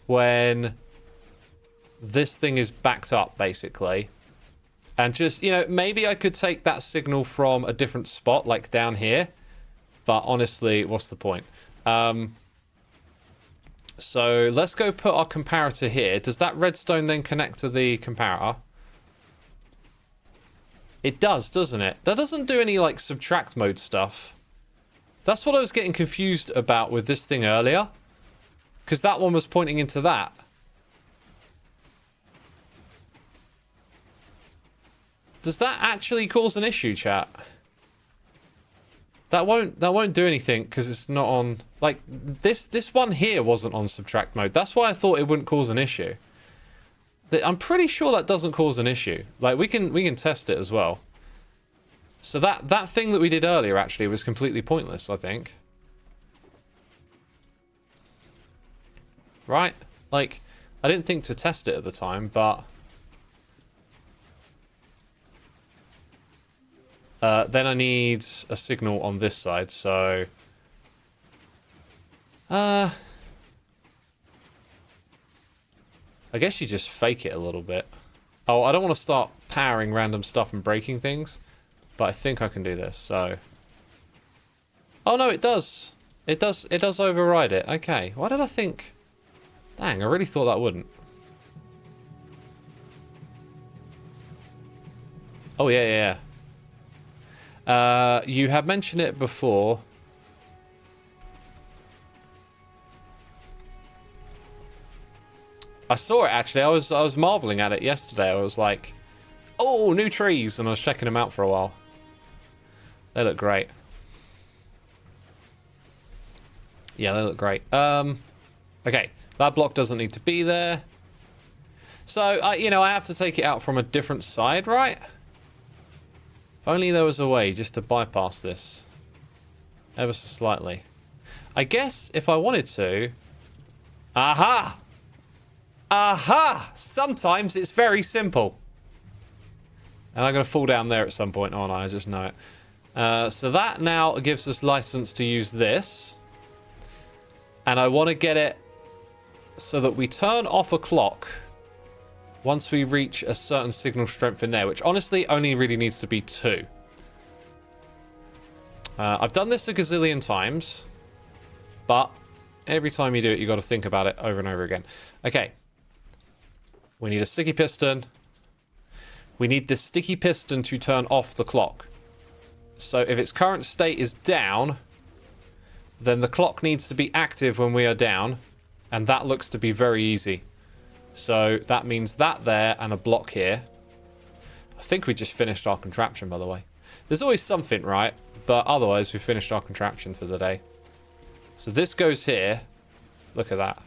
when this thing is backed up, basically. And just, you know, maybe I could take that signal from a different spot, like down here. But honestly, what's the point? So let's go put our comparator here. Does that redstone then connect to the comparator? It does, doesn't it? That doesn't do any, like, subtract mode stuff. That's what I was getting confused about with this thing earlier. Because that one was pointing into that. Does that actually cause an issue, chat? That won't do anything because it's not on, like, this one here wasn't on subtract mode. That's why I thought it wouldn't cause an issue. I'm pretty sure that doesn't cause an issue. Like, we can test it as well. So that thing that we did earlier actually was completely pointless, I think. Right? Like, I didn't think to test it at the time, but then I need a signal on this side, so... I guess you just fake it a little bit. Oh, I don't want to start powering random stuff and breaking things, but I think I can do this, so... Oh, no, it does. It does override it. Okay, why did I think... Dang, I really thought that wouldn't. Oh, yeah. You have mentioned it before. I saw it actually. I was marveling at it yesterday. I was like, "Oh, new trees!" and I was checking them out for a while. They look great. Yeah, they look great. Okay, that block doesn't need to be there. So, you know, I have to take it out from a different side, right? If only there was a way just to bypass this ever so slightly. I guess if I wanted to... Aha! Aha! Sometimes it's very simple. And I'm going to fall down there at some point, aren't I? I just know it. So that now gives us license to use this. And I want to get it so that we turn off a clock once we reach a certain signal strength in there, which honestly only really needs to be 2. I've done this a gazillion times, but every time you do it, you've got to think about it over and over again. Okay. We need a sticky piston. We need this sticky piston to turn off the clock. So if its current state is down, then the clock needs to be active when we are down, and that looks to be very easy. So that means that there and a block here. I think we just finished our contraption, by the way. There's always something, right? But otherwise, we finished our contraption for the day. So this goes here. Look at that.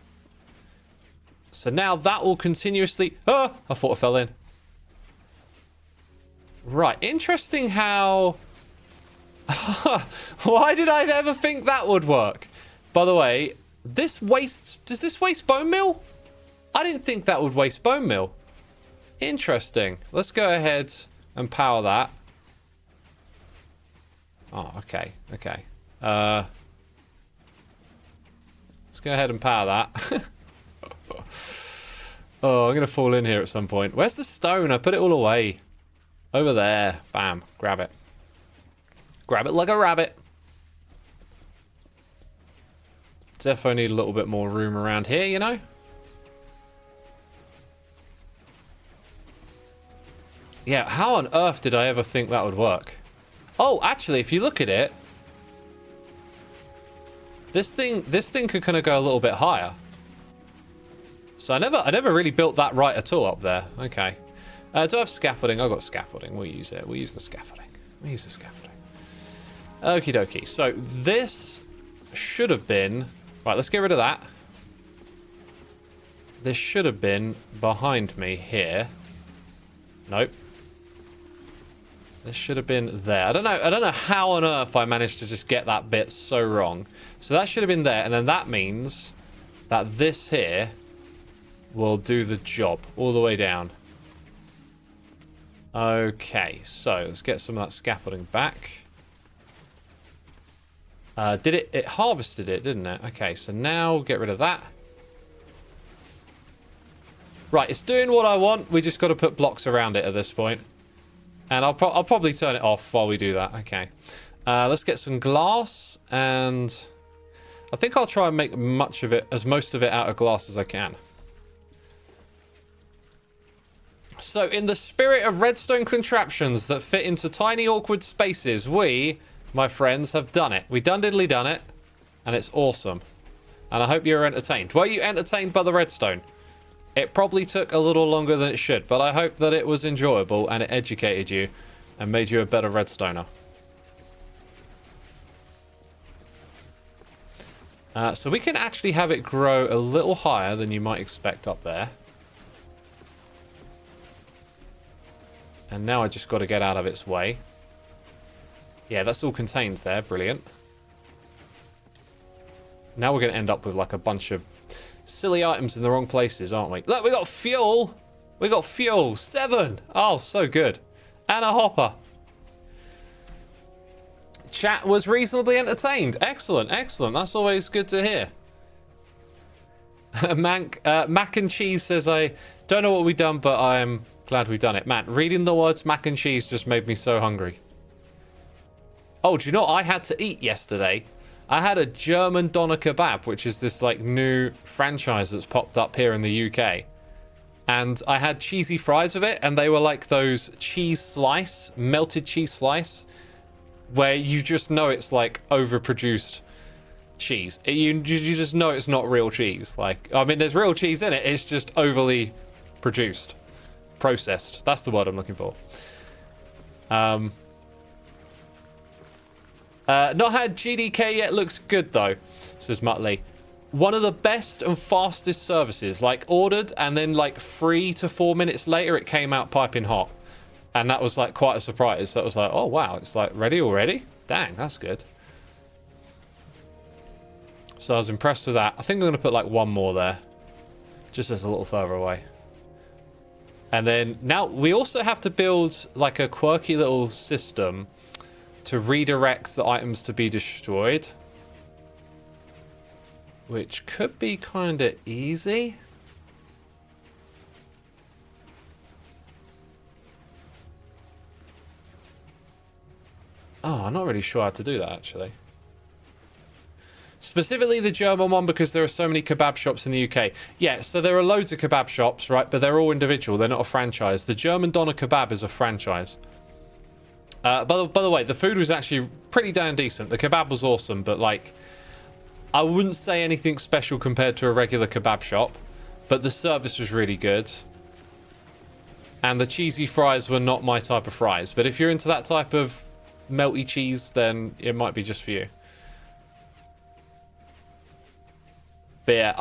So now that will continuously... Ah! I thought I fell in. Right. Interesting how... Why did I ever think that would work? By the way, this wastes... Does this waste bone meal? I didn't think that would waste bone meal. Interesting. Let's go ahead and power that. Oh, okay. Okay. Let's go ahead and power that. Oh, I'm going to fall in here at some point. Where's the stone? I put it all away. Over there. Bam. Grab it. Grab it like a rabbit. Defo need a little bit more room around here, you know? Yeah, how on earth did I ever think that would work? Oh, actually, if you look at it, this thing could kind of go a little bit higher. So I never really built that right at all up there. Okay. Do I have scaffolding? I've got scaffolding. We'll use it. We'll use the scaffolding. We'll use the scaffolding. Okie dokie. So this should have been... Right, let's get rid of that. This should have been behind me here. Nope. This should have been there. I don't know how on earth I managed to just get that bit so wrong. So that should have been there, and then that means that this here will do the job all the way down. Okay, so let's get some of that scaffolding back. It harvested it, didn't it? Okay, so now get rid of that. Right, it's doing what I want. We just got to put blocks around it at this point. And I'll probably turn it off while we do that. Okay. Let's get some glass, and I think I'll try and make most of it out of glass as I can. So in the spirit of redstone contraptions that fit into tiny awkward spaces, we, my friends, have done it. We done diddly done it, and it's awesome. And I hope you're entertained. Were you entertained by the redstone? It probably took a little longer than it should, but I hope that it was enjoyable and it educated you and made you a better redstoner. So we can actually have it grow a little higher than you might expect up there. And now I just got to get out of its way. Yeah, that's all contained there. Brilliant. Now we're going to end up with like a bunch of silly items in the wrong places, aren't we? Look, we got fuel. We got fuel. 7. Oh, so good. And a hopper. Chat was reasonably entertained. Excellent, excellent. That's always good to hear. Mac and cheese says, I don't know what we've done, but I'm glad we've done it. Man, reading the words mac and cheese just made me so hungry. Oh, do you know what I had to eat yesterday? I had a German doner kebab, which is this like new franchise that's popped up here in the UK. And I had cheesy fries with it, and they were like those cheese slice, melted cheese slice, where you just know it's like overproduced cheese. You just know it's not real cheese. Like, I mean, there's real cheese in it. It's just overly produced, processed. That's the word I'm looking for. Not had GDK yet. Looks good though, says Muttley. One of the best and fastest services. Like ordered and then like 3 to 4 minutes later it came out piping hot. And that was like quite a surprise. That was like, oh wow, it's like ready already? Dang, that's good. So I was impressed with that. I think I'm going to put like one more there. Just as a little further away. And then now we also have to build like a quirky little system to redirect the items to be destroyed. Which could be kind of easy. Oh, I'm not really sure how to do that, actually. Specifically the German one, because there are so many kebab shops in the UK. Yeah, so there are loads of kebab shops, right? But they're all individual. They're not a franchise. The German Doner Kebab is a franchise. By the way, the food was actually pretty damn decent. The kebab was awesome, but, like, I wouldn't say anything special compared to a regular kebab shop. But the service was really good. And the cheesy fries were not my type of fries. But if you're into that type of melty cheese, then it might be just for you. But yeah,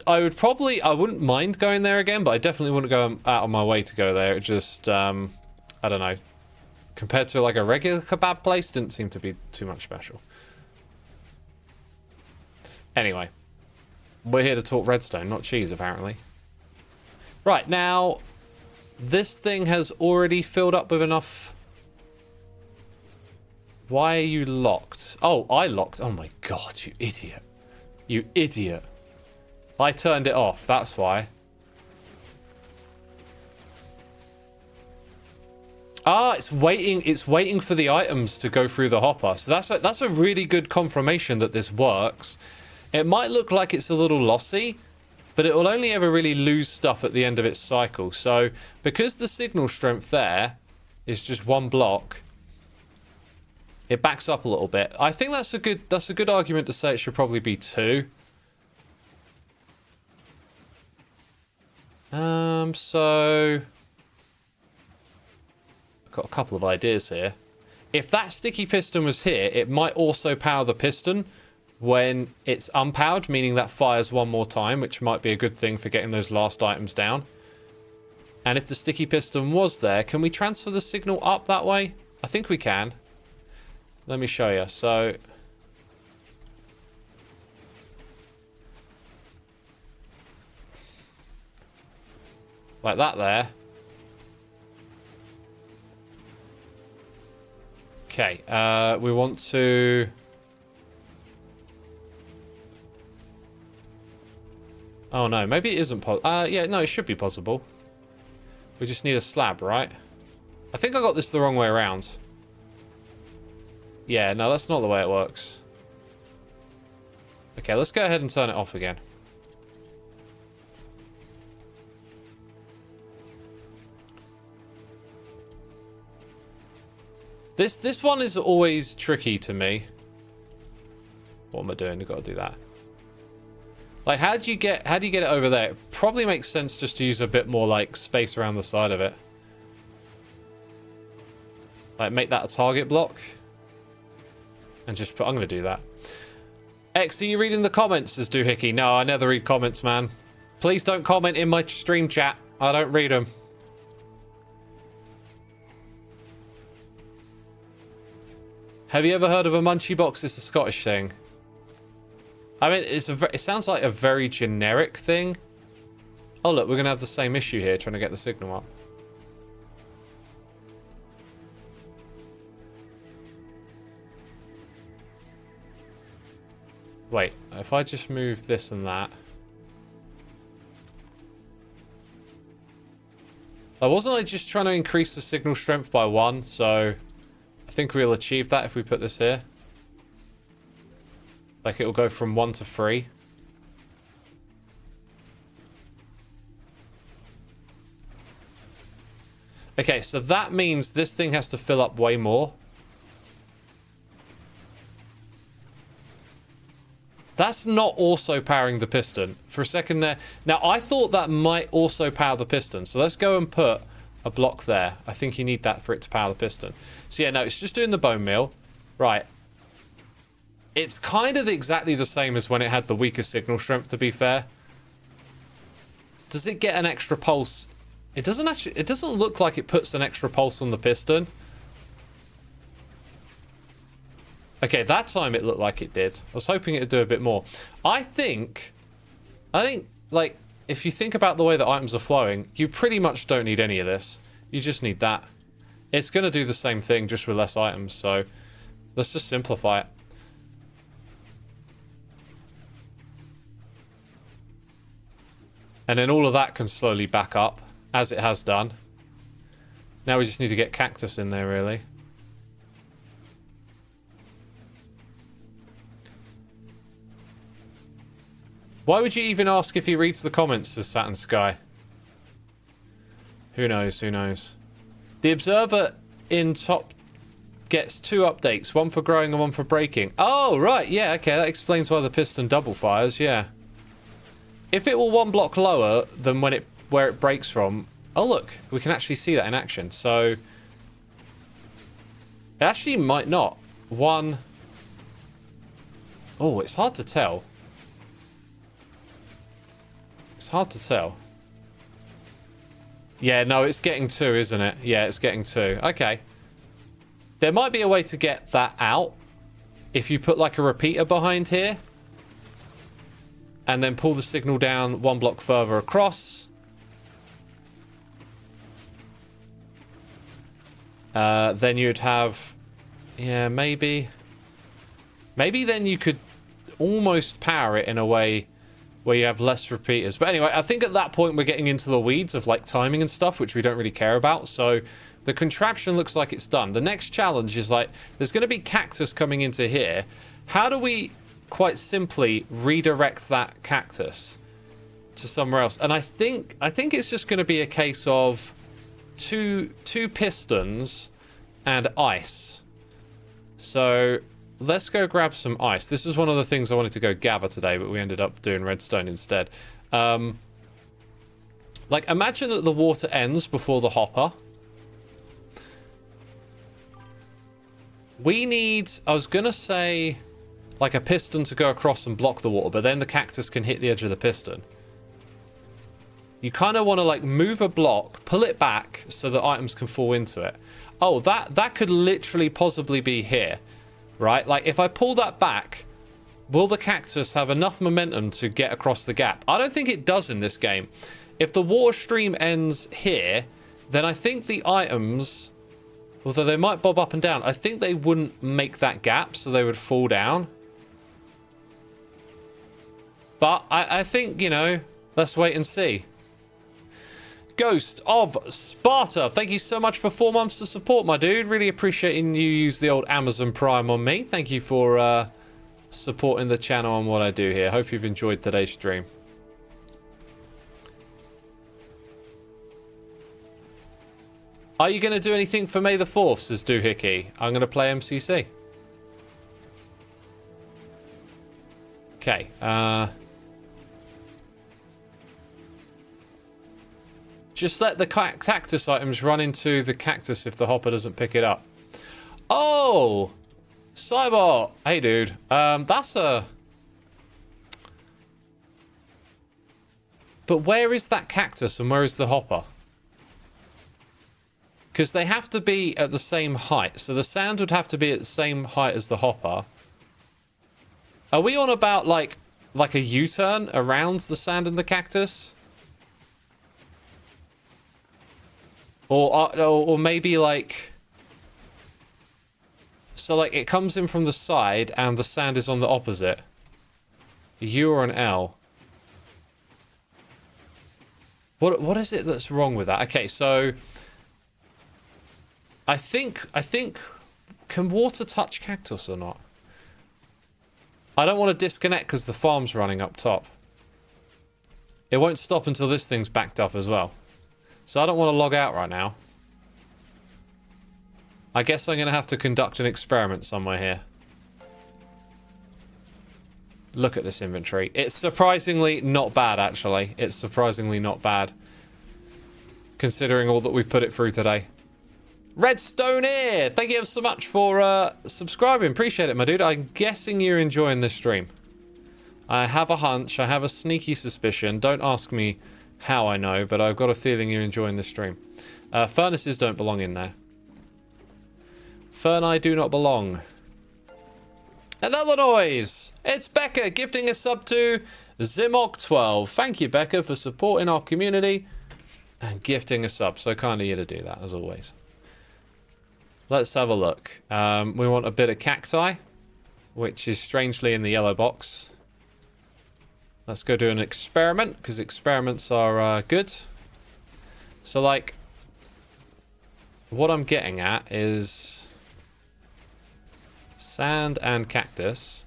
I wouldn't mind going there again, but I definitely wouldn't go out of my way to go there. It just, I don't know. Compared to like a regular kebab place, didn't seem to be too much special. Anyway, we're here to talk redstone, not cheese, apparently. Right, now, this thing has already filled up with enough. Why are you locked? Oh, I locked. Oh my god, you idiot. You idiot. I turned it off, that's why. Ah, it's waiting for the items to go through the hopper. So that's a really good confirmation that this works. It might look like it's a little lossy, but it will only ever really lose stuff at the end of its cycle. So because the signal strength there is just one block, it backs up a little bit. I think that's a good argument to say it should probably be 2. So I've got a couple of ideas here. If that sticky piston was here, it might also power the piston when it's unpowered, meaning that fires one more time, which might be a good thing for getting those last items down. And if the sticky piston was there, can we transfer the signal up that way? I think we can. Let me show you. So like that there. Okay, we want to... Oh no, maybe it isn't possible. Yeah, no, it should be possible. We just need a slab, right? I think I got this the wrong way around. Yeah, no, that's not the way it works. Okay, let's go ahead and turn it off again. This one is always tricky to me. What am I doing? I've got to do that. Like, how do you get it over there? It probably makes sense just to use a bit more like space around the side of it. Like, make that a target block. And just put... I'm going to do that. X, are you reading the comments, says Doohickey? No, I never read comments, man. Please don't comment in my stream chat. I don't read them. Have you ever heard of a munchie box? It's a Scottish thing. I mean, it sounds like a very generic thing. Oh, look, we're going to have the same issue here, trying to get the signal up. Wait, if I just move this and that. Wasn't I just trying to increase the signal strength by 1? So I think we'll achieve that if we put this here. Like, it'll go from 1 to 3. Okay, so that means this thing has to fill up way more. That's not also powering the piston. For a second there. Now, I thought that might also power the piston. So let's go and put a block there. I think you need that for it to power the piston. So yeah, no, it's just doing the bone meal. Right. It's kind of exactly the same as when it had the weaker signal strength, to be fair. Does it get an extra pulse It doesn't look like it puts an extra pulse on the piston. Okay, that time it looked like it did. I was hoping it'd do a bit more. I think, like, if you think about the way that items are flowing, you pretty much don't need any of this. You just need that. It's going to do the same thing, just with less items, so let's just simplify it. And then all of that can slowly back up, as it has done. Now we just need to get cactus in there, really. Why would you even ask if he reads the comments, says Saturn Sky? Who knows, who knows. The observer in top gets 2 updates, one for growing and one for breaking. Oh, right, yeah, okay, that explains why the piston double fires, yeah. If it were 1 block lower than where it breaks from... Oh, look, we can actually see that in action, so... It actually might not. 1... Oh, it's hard to tell. It's hard to tell. Yeah, no, it's getting 2, isn't it? Yeah, it's getting 2. Okay. There might be a way to get that out. If you put like a repeater behind here. And then pull the signal down 1 block further across. Then you'd have... Yeah, maybe... Maybe then you could almost power it in a way... where you have less repeaters. But anyway, I think at that point we're getting into the weeds of like timing and stuff, which we don't really care about. So the contraption looks like it's done. The next challenge is like, there's going to be cactus coming into here. How do we quite simply redirect that cactus to somewhere else? And I think it's just going to be a case of two pistons and ice. So let's go grab some ice. This is one of the things I wanted to go gather today, but we ended up doing redstone instead. Like, imagine that the water ends before the hopper. We need, I was going to say, like a piston to go across and block the water, but then the cactus can hit the edge of the piston. You kind of want to, like, move a block, pull it back so that items can fall into it. Oh, that could literally possibly be here. Right? Like, if I pull that back, will the cactus have enough momentum to get across the gap? I don't think it does in this game. If the water stream ends here, then I think the items, although they might bob up and down, I think they wouldn't make that gap, so they would fall down. But I think, you know, let's wait and see. Ghost of Sparta, thank you so much for 4 months to support, my dude. Really appreciating you use the old Amazon Prime on me. Thank you for supporting the channel and what I do here. Hope you've enjoyed today's stream. Are you going to do anything for May the 4th, says Doohickey? I'm going to play MCC. Okay, just let the cactus items run into the cactus if the hopper doesn't pick it up. Oh! Cybot! Hey, dude. That's a... But where is that cactus and where is the hopper? Because they have to be at the same height. So the sand would have to be at the same height as the hopper. Are we on about, like a U-turn around the sand and the cactus? Or maybe like... So like it comes in from the side and the sand is on the opposite. A U or an L? What is it that's wrong with that? Okay, so... I think... Can water touch cactus or not? I don't want to disconnect because the farm's running up top. It won't stop until this thing's backed up as well. So I don't want to log out right now. I guess I'm going to have to conduct an experiment somewhere here. Look at this inventory. It's surprisingly not bad, actually. It's surprisingly not bad. Considering all that we've put it through today. Redstone here! Thank you so much for subscribing. Appreciate it, my dude. I'm guessing you're enjoying this stream. I have a hunch. I have a sneaky suspicion. Don't ask me how I know, but I've got a feeling you're enjoying the stream. Furnaces don't belong in there. Ferni do not belong. Another noise! It's Becca gifting a sub to Zimok12. Thank you, Becca, for supporting our community and gifting a sub. So kind of you to do that, as always. Let's have a look. We want a bit of cacti, which is strangely in the yellow box. Let's go do an experiment, because experiments are good. So, like, what I'm getting at is sand and cactus.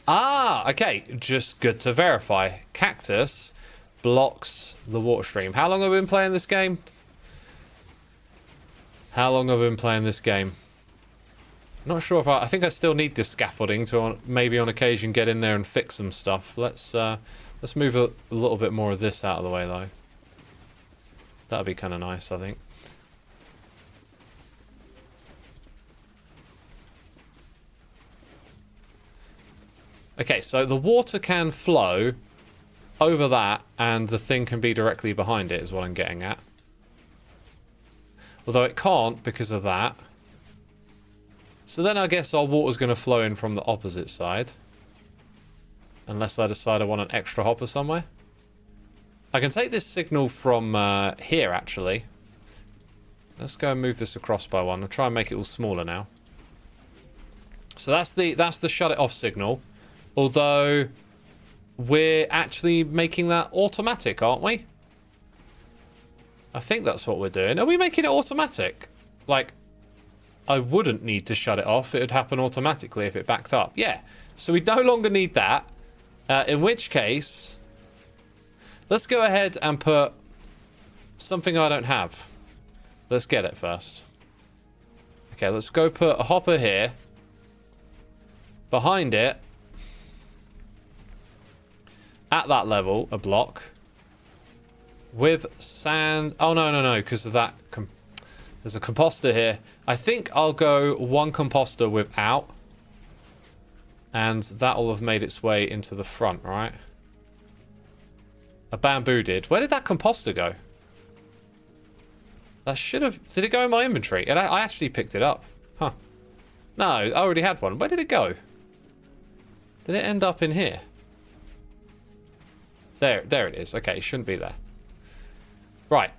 Ah, okay. Just good to verify. Cactus blocks the water stream. How long have I been playing this game? How long have I been playing this game? Not sure if I think I still need this scaffolding to maybe on occasion get in there and fix some stuff. Let's move a little bit more of this out of the way though. That'd be kind of nice, I think. Okay, so the water can flow over that and the thing can be directly behind it is what I'm getting at. Although it can't because of that. So then I guess our water's going to flow in from the opposite side. Unless I decide I want an extra hopper somewhere. I can take this signal from here, actually. Let's go and move this across by one. I'll try and make it all smaller now. So that's the shut it off signal. Although we're actually making that automatic, aren't we? I think that's what we're doing. Are we making it automatic? Like, I wouldn't need to shut it off. It would happen automatically if it backed up. Yeah. So we no longer need that. In which case, let's go ahead and put something I don't have. Let's get it first. Okay, let's go put a hopper here. Behind it, at that level, a block. With sand. Oh, no, because of that. There's a composter here. I think I'll go one composter without. And that will have made its way into the front, right? A bamboo did. Where did that composter go? That should have... Did it go in my inventory? I actually picked it up. Huh. No, I already had one. Where did it go? Did it end up in here? There it is. Okay, it shouldn't be there. Right.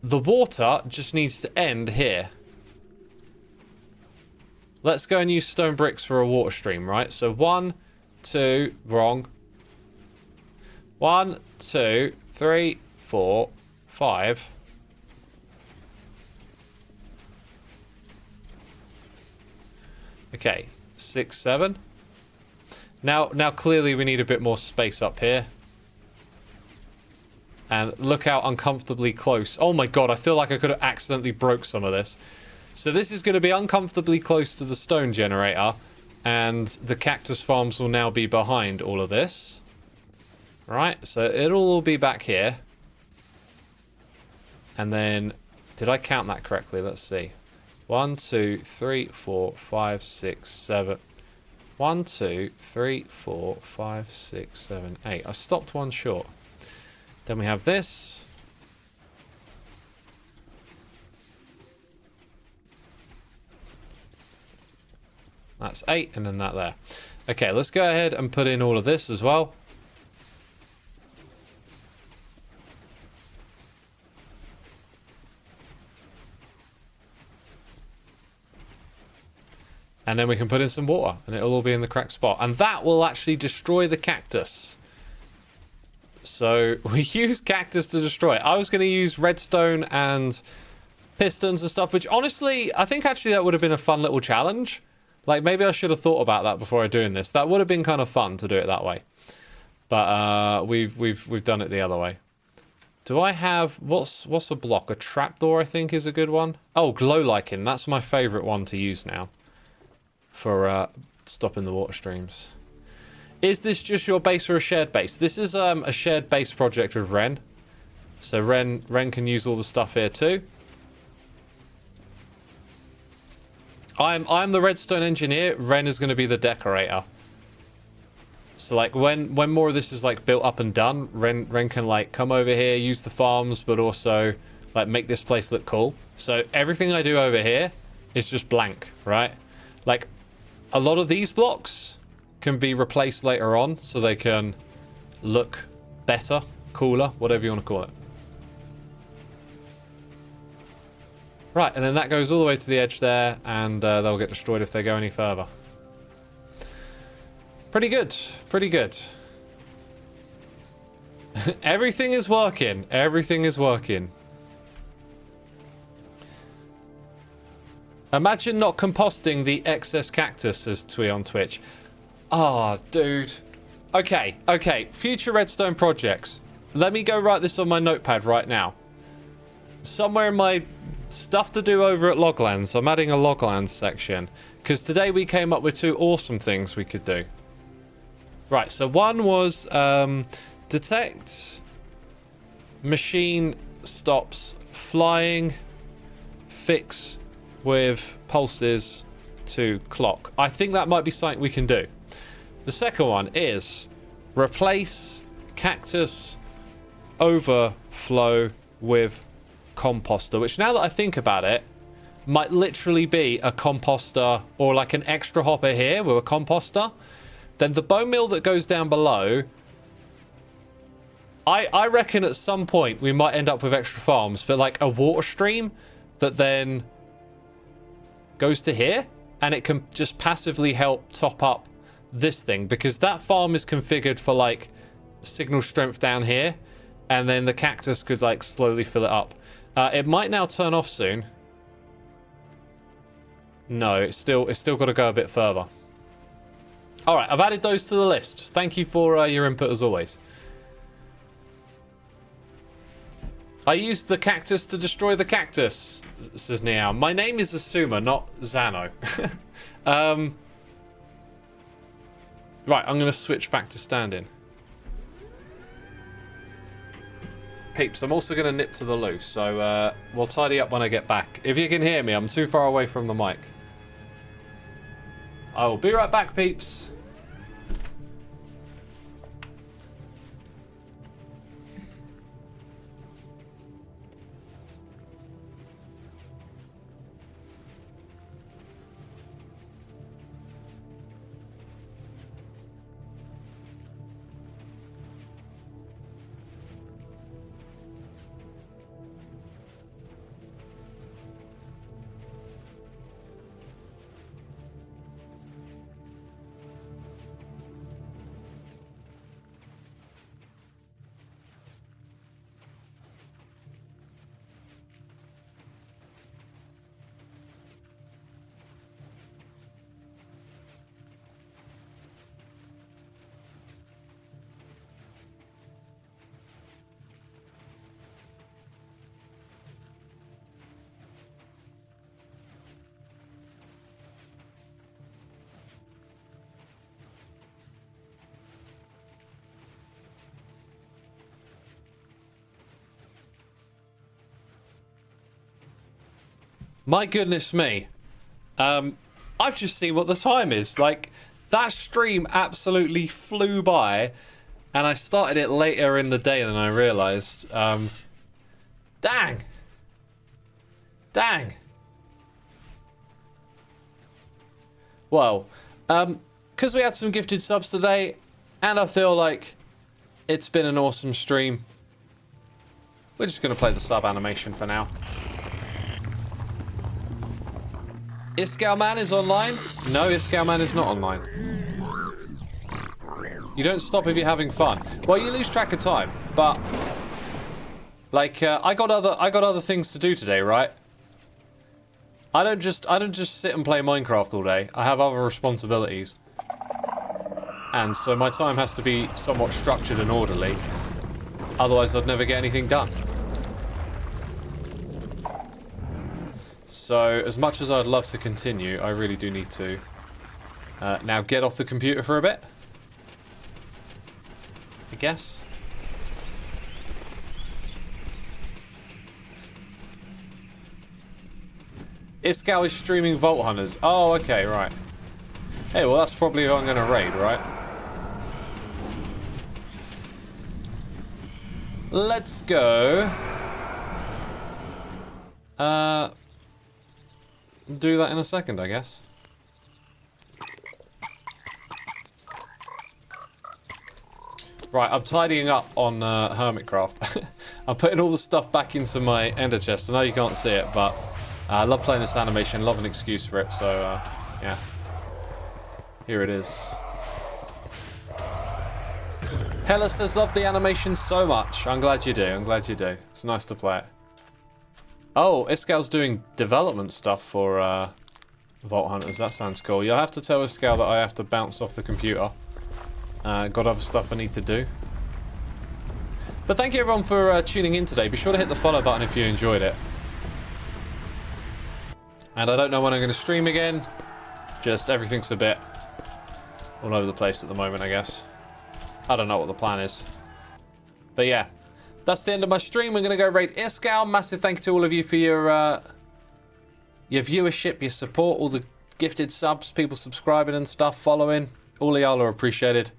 The water just needs to end here. Let's go and use stone bricks for a water stream, right? So 1, 2, wrong. 1, 2, 3, 4, 5. Okay, 6, 7. Now clearly we need a bit more space up here. And look how uncomfortably close. Oh my god, I feel like I could have accidentally broke some of this. So this is going to be uncomfortably close to the stone generator. And the cactus farms will now be behind all of this. Right, so it'll all be back here. And then, did I count that correctly? Let's see. 1, 2, 3, 4, 5, 6, 7. 1, 2, 3, 4, 5, 6, 7, 8. I stopped one short. Then we have this. That's 8, and then that there. Okay, let's go ahead and put in all of this as well. And then we can put in some water, and it'll all be in the correct spot. And that will actually destroy the cactus. So we use cactus to destroy it. I was going to use redstone and pistons and stuff, which honestly, I think actually that would have been a fun little challenge. Like, maybe I should have thought about that before doing this. That would have been kind of fun to do it that way. But we've done it the other way. Do I have... What's a block? A trapdoor, I think, is a good one. Oh, glow lichen. That's my favourite one to use now. For stopping the water streams. Is this just your base or a shared base? This is a shared base project with Ren. So Ren can use all the stuff here too. I'm the redstone engineer. Ren is going to be the decorator. So like when more of this is like built up and done, Ren can like come over here, use the farms, but also like make this place look cool. So everything I do over here is just blank, right? Like a lot of these blocks can be replaced later on so they can look better, cooler, whatever you want to call it. Right, and then that goes all the way to the edge there, and they'll get destroyed if they go any further. Pretty good, pretty good. Everything is working, everything is working. Imagine not composting the excess cactus, says Twee on Twitch. Ah, oh, dude. Okay, okay, future redstone projects. Let me go write this on my notepad right now. Somewhere in my stuff to do over at Loglands, I'm adding a Loglands section. Because today we came up with 2 awesome things we could do. Right, so one was detect machine stops flying, fix with pulses to clock. I think that might be something we can do. The second one is replace cactus overflow with composter, which now that I think about it, might literally be a composter or like an extra hopper here with a composter. Then the bone meal that goes down below, I reckon at some point we might end up with extra farms, but like a water stream that then goes to here, and it can just passively help top up this thing, because that farm is configured for like signal strength down here, and then the cactus could like slowly fill it up. It might now turn off soon. No, it's still got to go a bit further. All right, I've added those to the list. Thank you for your input as always. I used the cactus to destroy the cactus, says Niao. My name is Xisuma, not Zano. Right, I'm going to switch back to standing. Peeps, I'm also going to nip to the loo, so we'll tidy up when I get back. If you can hear me, I'm too far away from the mic. I will be right back, peeps. My goodness me. I've just seen what the time is. Like, that stream absolutely flew by, and I started it later in the day than I realized. Dang. Dang. Well, because we had some gifted subs today, and I feel like it's been an awesome stream, we're just going to play the sub animation for now. Iscalman is online? No, Iscalman is not online. You don't stop if you're having fun. Well, you lose track of time, but like I got other things to do today, right? I don't just sit and play Minecraft all day. I have other responsibilities. And so my time has to be somewhat structured and orderly. Otherwise, I'd never get anything done. So, as much as I'd love to continue, I really do need to now get off the computer for a bit. I guess. Iscal is streaming Vault Hunters. Oh, okay, right. Hey, well, that's probably who I'm going to raid, right? let's go. Do that in a second, I guess. Right, I'm tidying up on Hermitcraft. I'm putting all the stuff back into my ender chest. I know you can't see it, but I love playing this animation, love an excuse for it, so yeah. Here it is. Hella says, love the animation so much. I'm glad you do, I'm glad you do. It's nice to play it. Oh, Iscal's doing development stuff for Vault Hunters. That sounds cool. You'll have to tell Iscal that I have to bounce off the computer. Got other stuff I need to do. But thank you everyone for tuning in today. Be sure to hit the follow button if you enjoyed it. And I don't know when I'm going to stream again. Just everything's a bit all over the place at the moment, I guess. I don't know what the plan is. But yeah, that's the end of my stream. We're going to go raid Iscal. Massive thank you to all of you for your viewership, your support, all the gifted subs, people subscribing and stuff, following. All of y'all are appreciated.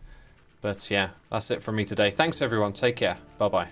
But yeah, that's it from me today. Thanks everyone. Take care. Bye-bye.